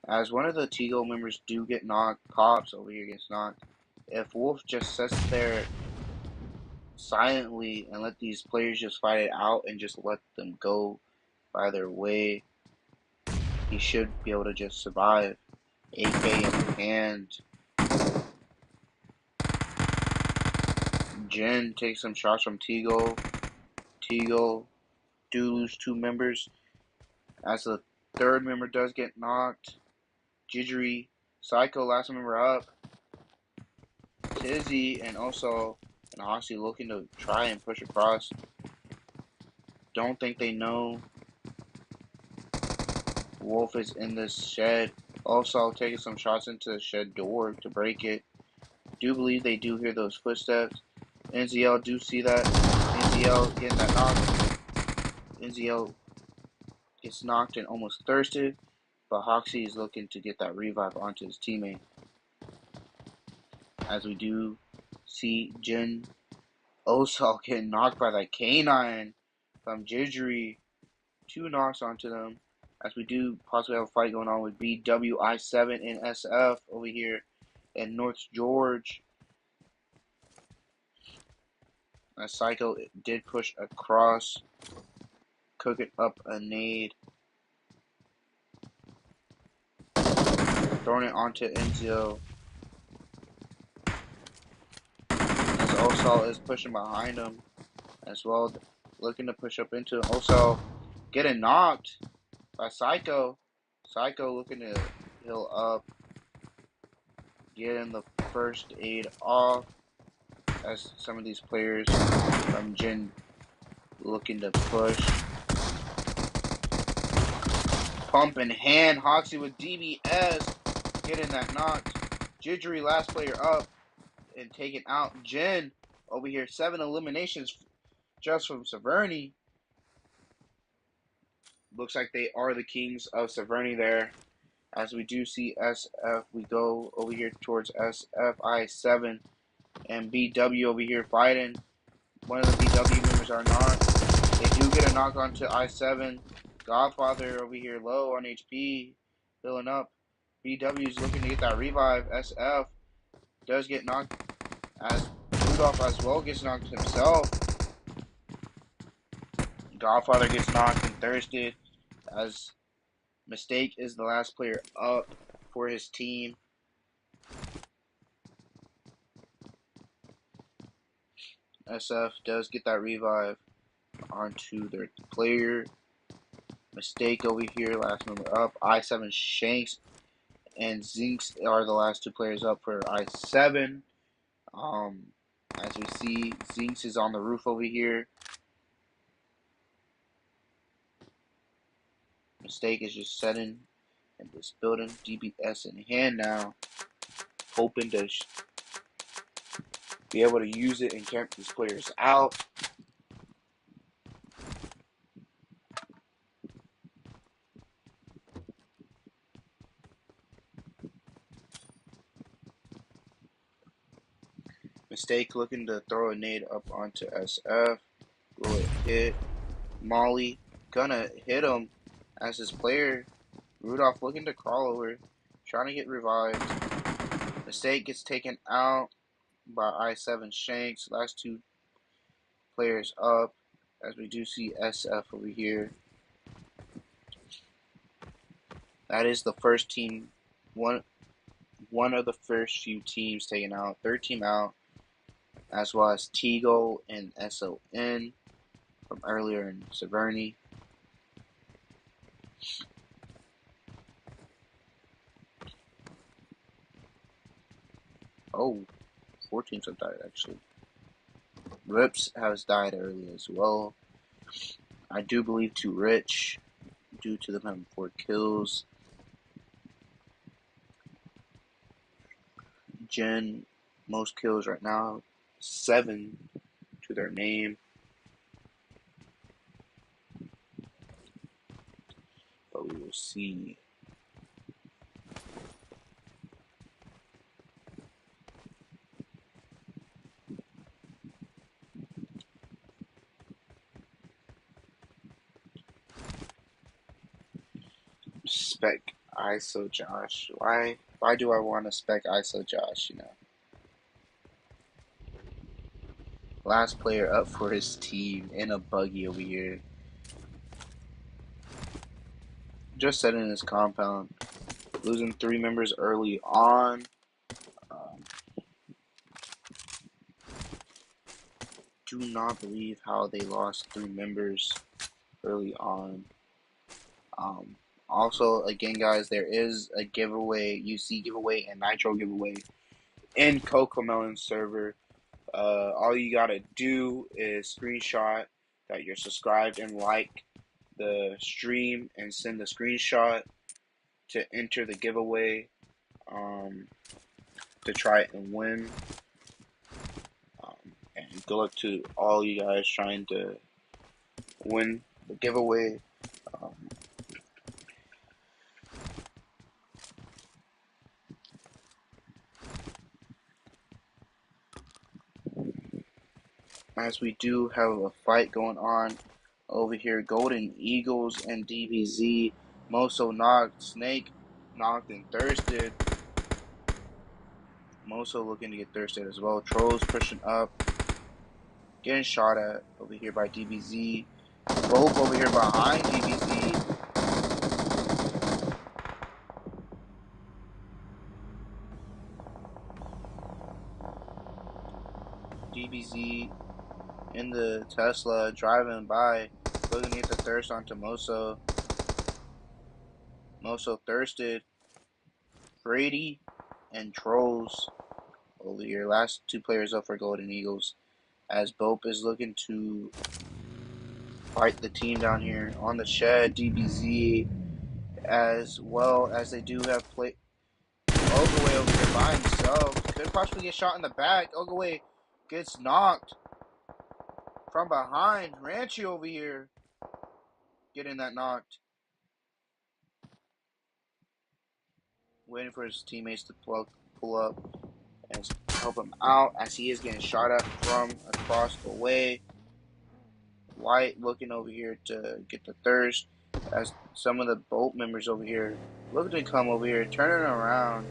As one of the T-Go members do get knocked, Pops over here gets knocked. If Wolf just sits there silently and let these players just fight it out and just let them go by their way, he should be able to just survive. AK in hand. Jin takes some shots from T-Go. T-Go do lose 2 members. As the 3rd member does get knocked. Jidri, Psycho, last member up. Tizzy and also Hoxie looking to try and push across. Don't think they know Wolf is in this shed. Also taking some shots into the shed door to break it. Do believe they do hear those footsteps. NZL do see that. NZL getting that knock. NZL gets knocked and almost thirsted, but Hoxie is looking to get that revive onto his teammate. As we do see Jin Osal getting knocked by that canine from Jidri. 2 knocks onto them. As we do possibly have a fight going on with BWI7 and SF over here in North George. As Psycho did push across, cooking up a nade. Throwing it onto Enzo. As Osal is pushing behind him. as well, looking to push up into it. Also, getting knocked by Psycho. Psycho looking to heal up, getting the first aid off as some of these players from Jin looking to push. Pump in hand, Hoxie with DBS, getting that knocked. Jidri last player up and taking out Jin over here. 7 eliminations just from Severny. Looks like they are the kings of Severny there. As we do see SF, we go over here towards SFI7 and BW over here fighting. One of the BW members are knocked. They do get a knock onto I7. Godfather over here low on HP, filling up. BW is looking to get that revive. SF does get knocked as Rudolph as well gets knocked himself. Godfather gets knocked and thirsted as Mistake is the last player up for his team. SF does get that revive onto their player. Mistake over here, last member up. I7 Shanks and Zinx are the last 2 players up for I7. As we see, Zinx is on the roof over here. Mistake is just setting in this building. DBS in hand now, hoping to be able to use it and camp these players out. Mistake looking to throw a nade up onto SF. Will it hit? Molly gonna hit him as his player. Rudolph looking to crawl over, trying to get revived. Mistake gets taken out by I7 Shanks. Last 2 players up, as we do see SF over here. That is the first team, one of the first few teams taken out. 3rd team out, as well as Tigo and SON from earlier in Severny. Oh, 4 teams have died actually. Rips has died early as well. I do believe to Rich, due to them having 4 kills. Jen, most kills right now, 7 to their name. But we will see. Spec ISO Josh. Why do I want to spec ISO Josh, you know? Last player up for his team in a buggy over here. Just setting his compound. Losing 3 members early on. Do not believe how they lost 3 members early on. Also, again, guys, there is a giveaway, UC giveaway and Nitro giveaway in CocoMelon server. All you gotta do is screenshot that you're subscribed and like the stream and send the screenshot to enter the giveaway to try and win. And good luck to all you guys trying to win the giveaway. As we do have a fight going on over here, Golden Eagles and DBZ. Moso knocked, Snake knocked and thirsted. Moso looking to get thirsted as well. Trolls pushing up, getting shot at over here by DBZ. Both over here behind DBZ. DBZ in the Tesla driving by, looking to get the thirst onto Moso. Moso thirsted. Brady and Trolls over here. Last two players up for Golden Eagles. As Bope is looking to fight the team down here on the shed. DBZ, as well as they do have play. Ogaway over here by himself. Could possibly get shot in the back. Ogaway gets knocked from behind. Ranchi over here getting that knocked. Waiting for his teammates to pull up and help him out as he is getting shot at from across the way. White looking over here to get the thirst as some of the boat members over here looking to come over here, turning around.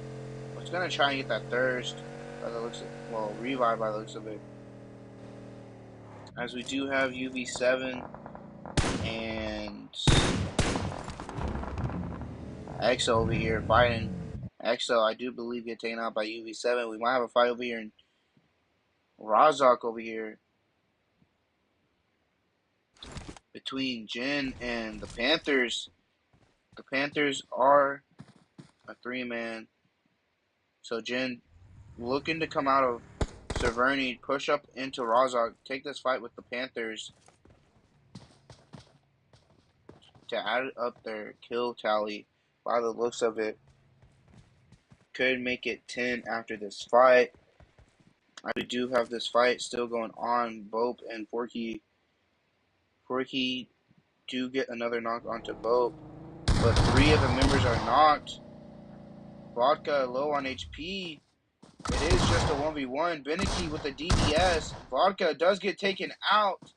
Was going to try and get that thirst by the looks of, well, revive by the looks of it. As we do have UV7 and EXO over here fighting. EXO, I do believe, get taken out by UV7. We might have a fight over here in Razak over here between Jin and the Panthers. The Panthers are a 3-man. So Jin looking to come out of Severny, push up into Razak, take this fight with the Panthers to add up their kill tally. By the looks of it, could make it 10 after this fight. I do have this fight still going on. Bope and Forky do get another knock onto Bope, but 3 of the members are knocked. Vodka low on HP. It is just a 1v1. Beneke with the DBS. Vodka does get taken out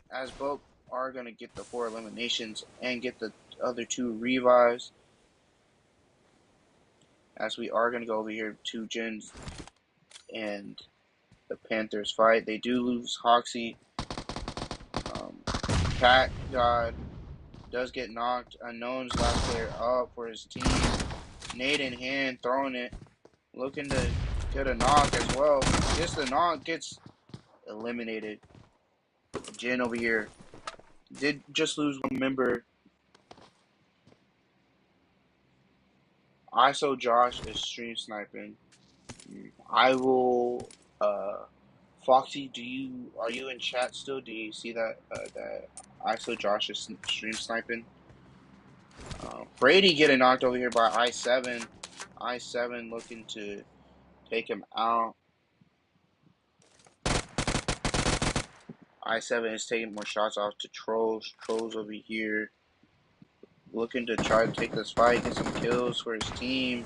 as Bope are going to get the 4 eliminations and get the other 2 revives. As we are going to go over here to Jins and the Panthers fight. They do lose Hoxie. Cat God does get knocked. Unknown's last player up for his team. Nade in hand, throwing it. Looking to get a knock as well. Gets the knock, gets eliminated. Jin over here did just lose 1 member. ISO Josh is stream sniping. I will Foxy, are you in chat still? Do you see that that ISO Josh is stream sniping? Brady getting knocked over here by I7. I7 looking to take him out. I7 is taking more shots off to Trolls. Trolls over here looking to try to take this fight, get some kills for his team.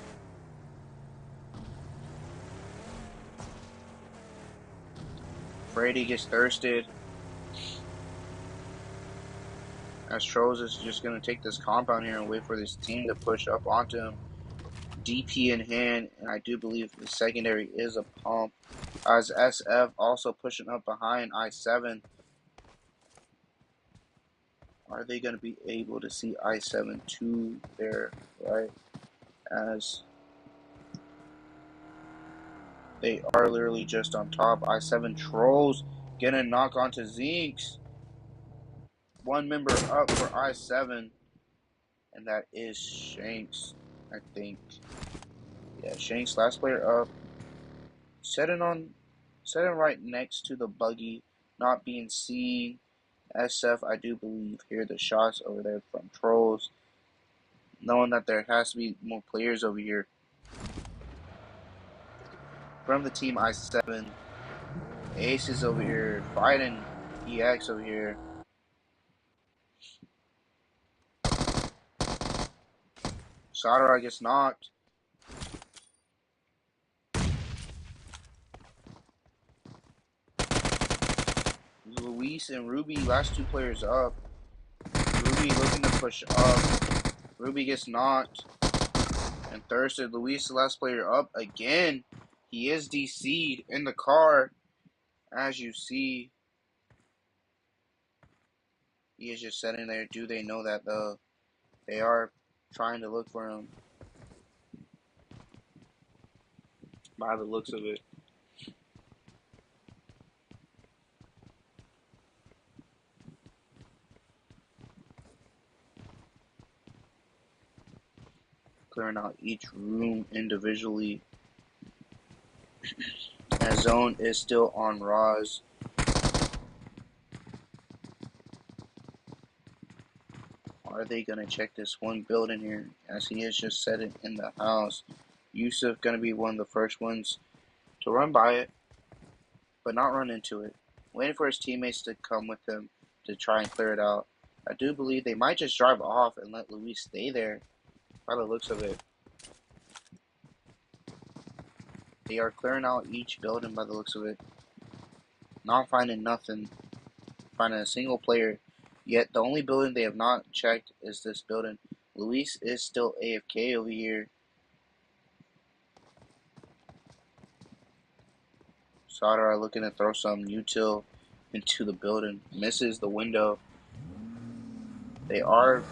Brady gets thirsted. As Trolls is just going to take this compound here and wait for this team to push up onto him. DP in hand, and I do believe the secondary is a pump. As SF also pushing up behind I7. Are they going to be able to see I7 to their right? As they are literally just on top. I7 Trolls getting a knock onto Zinks. 1 member up for I7. And that is Shanks, I think. Yeah, Shanks, last player up. Setting right next to the buggy, not being seen. SF, I do believe, hear the shots over there from Trolls. Knowing that there has to be more players over here. From the team I7. Ace is over here fighting EX over here. Sadara gets knocked. Luis and Ruby, last 2 players up. Ruby looking to push up. Ruby gets knocked. And Thirsted. Luis, the last player up again. He is DC'd in the car. As you see. He is just sitting there. Do they know that though? They are trying to look for him. By the looks of it. clearing out each room individually. As zone is still on Roz. Are they going to check this one building here? As he is just setting in the house. Yusuf going to be one of the first ones to run by it, but not run into it. Waiting for his teammates to come with him to try and clear it out. I do believe they might just drive off and let Luis stay there, by the looks of it. They are clearing out each building by the looks of it. Not finding nothing. Finding a single player. Yet the only building they have not checked is this building. Luis is still AFK over here. Sadar looking to throw some util into the building. Misses the window. They are,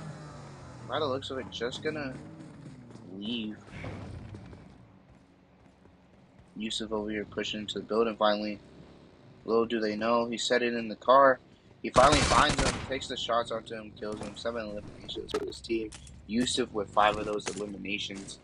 by the looks of it, just gonna leave. Yusuf over here pushing into the building finally. Little do they know, he set it in the car. He finally finds him, takes the shots onto him, kills him. 7 eliminations for his team. Yusuf with 5 of those eliminations.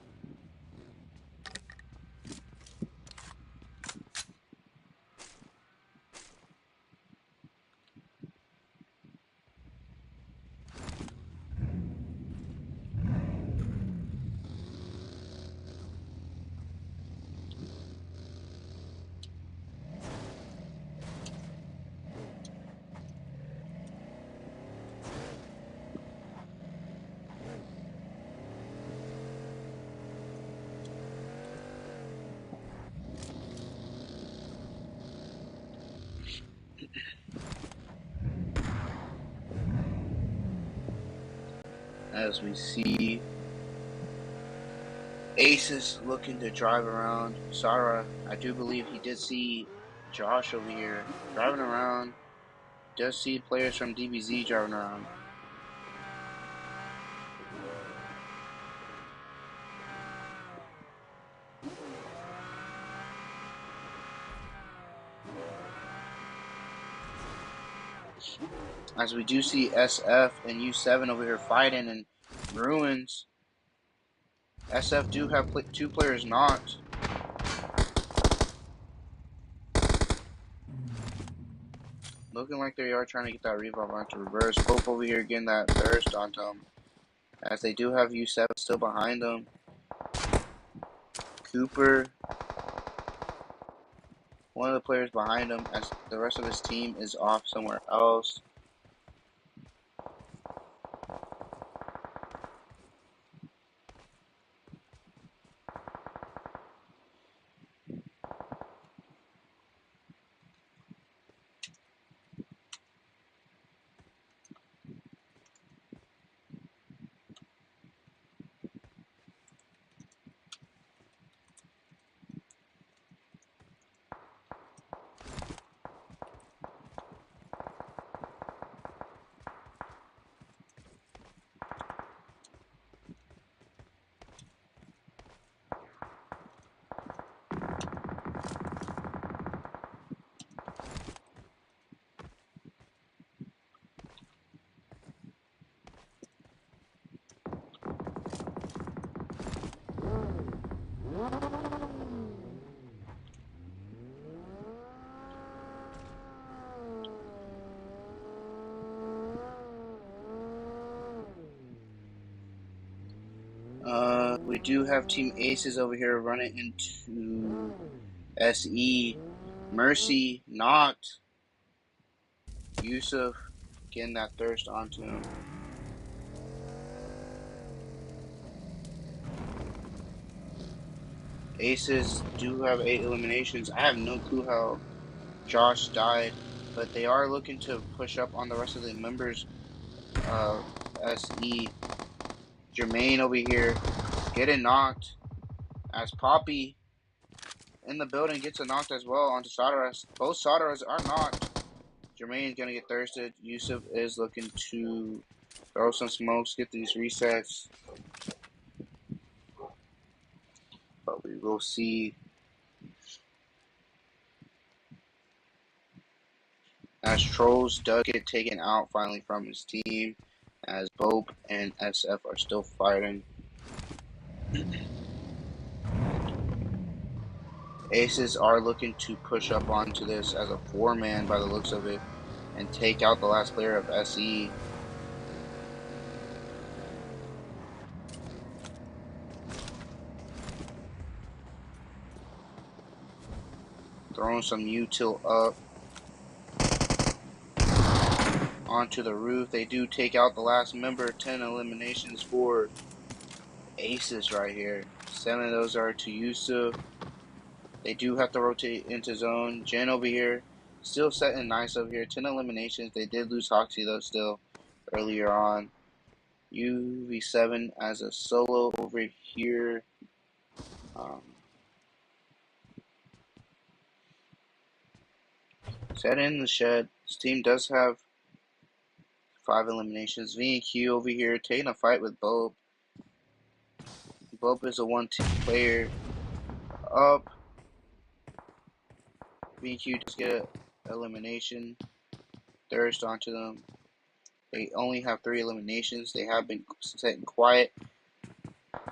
As we see Ace is looking to drive around. Sarah, I do believe he did see Josh over here driving around. Does see players from DBZ driving around. As we do see SF and U7 over here fighting in ruins. SF do have 2 players knocked. Looking like they are trying to get that revive onto reverse. Pope over here getting that thirst onto them. As they do have U7 still behind them. Cooper, one of the players behind him, as the rest of his team is off somewhere else. We do have Team Aces over here running into SE. Mercy knocked. Yusuf getting that thirst onto him. Aces do have 8 eliminations. I have no clue how Josh died, but they are looking to push up on the rest of the members. SE. Jermaine over here getting knocked. As Poppy in the building gets a knocked as well onto Sadaras. Both Sadaras are knocked. Jermaine's gonna get thirsted. Yusuf is looking to throw some smokes, get these resets. But we will see. As Trolls does get taken out finally from his team. As Bope and SF are still fighting. Aces are looking to push up onto this as a four-man by the looks of it and take out the last player of SE. Throwing some util up onto the roof. They do take out the last member. 10 eliminations for Aces right here. 7 of those are to Yusuf. They do have to rotate into zone. Jen over here, still setting nice over here. 10 eliminations. They did lose Hoxie though still earlier on. UV7 as a solo over here. Set in the shed. This team does have 5 eliminations. V and Q over here taking a fight with Bob. Bob is a 1-2 player. Up. V and Q does get an elimination. Thirst onto them. They only have 3 eliminations. They have been sitting quiet,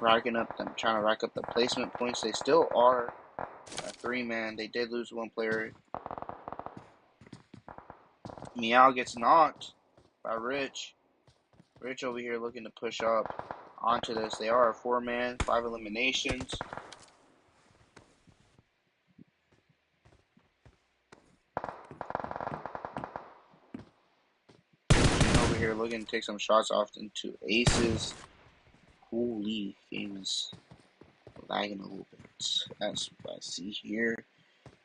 racking up them, trying to rack up the placement points. They still are a 3-man. They did lose 1 player. Meow gets knocked by Rich. Rich over here looking to push up onto this. They are a 4-man, 5 eliminations. Over here looking to take some shots off into Aces. Holy, game is lagging a little bit. That's what I see here.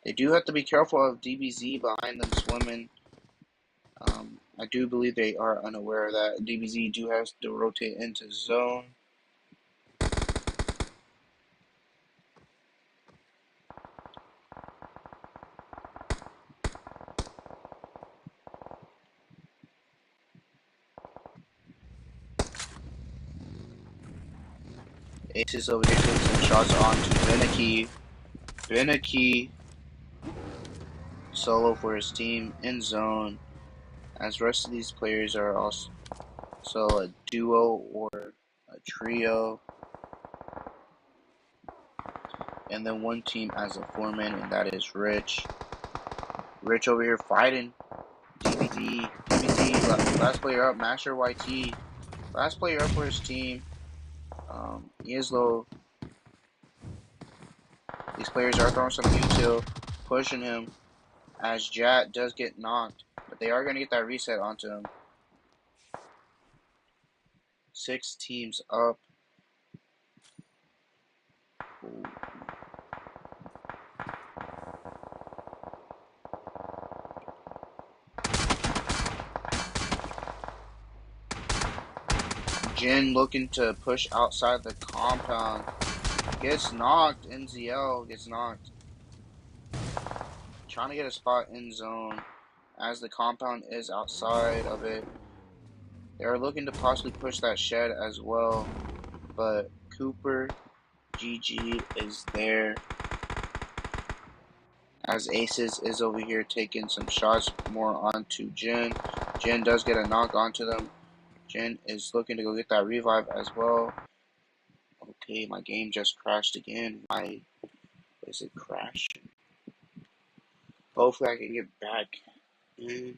They do have to be careful of DBZ behind them swimming. I do believe they are unaware of that. DBZ do have to rotate into zone. Aces over here taking some shots on to Beneki. Beneki solo for his team in zone. As the rest of these players are also a duo or a trio. And then 1 team as a 4-man, and that is Rich. Rich over here fighting. DBZ, last player up. Masher YT, last player up for his team. Yislo. These players are throwing some util, pushing him as Jat does get knocked. But they are going to get that reset onto him. 6 teams up. Ooh. Jin looking to push outside the compound. Gets knocked. NZL gets knocked. Trying to get a spot in zone as the compound is outside of it. They are looking to possibly push that shed as well. But Cooper GG is there. As Aces is over here taking some shots more onto Jin. Jin does get a knock onto them. Jin is looking to go get that revive as well. Okay, my game just crashed again. Why is it crashing? Hopefully I can get back in.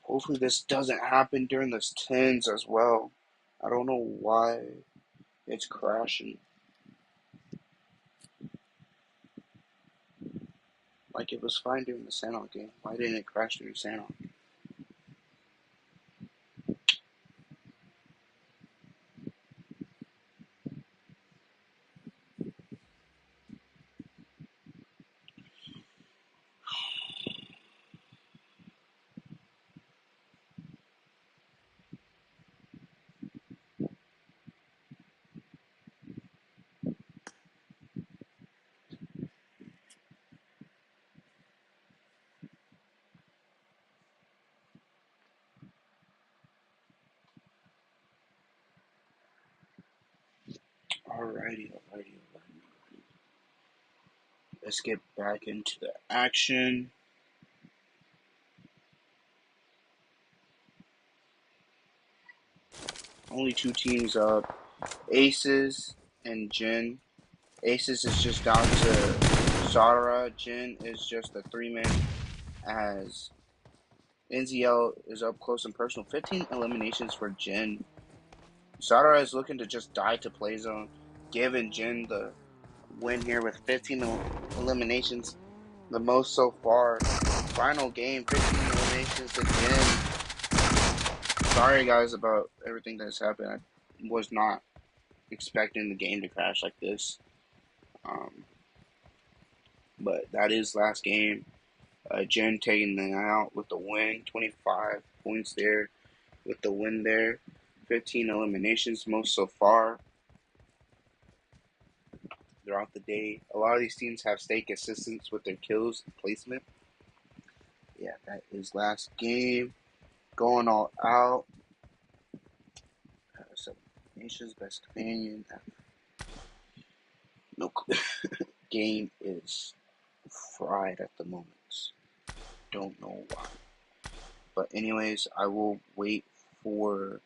Hopefully this doesn't happen during this 10s as well. I don't know why it's crashing. Like it was fine during the Sanok game. Why didn't it crash during Sanok? Alrighty. Let's get back into the action. Only two teams up. Aces and Jin. Aces is just down to Sara. Jin is just a 3-man as NZL is up close and personal. 15 eliminations for Jin. Sara is looking to just die to play zone, giving Jin the win here with 15 eliminations, the most so far. Final game, 15 eliminations to Jin. Sorry guys about everything that's happened. I was not expecting the game to crash like this. But that is last game. Jen taking them out with the win, 25 points there with the win there. 15 eliminations, most so far throughout the day. A lot of these teams have stake assistance with their kills and placement. Yeah, that is last game. Going all out. So, Nation's best companion. No game is fried at the moment. Don't know why. But anyways, I will wait for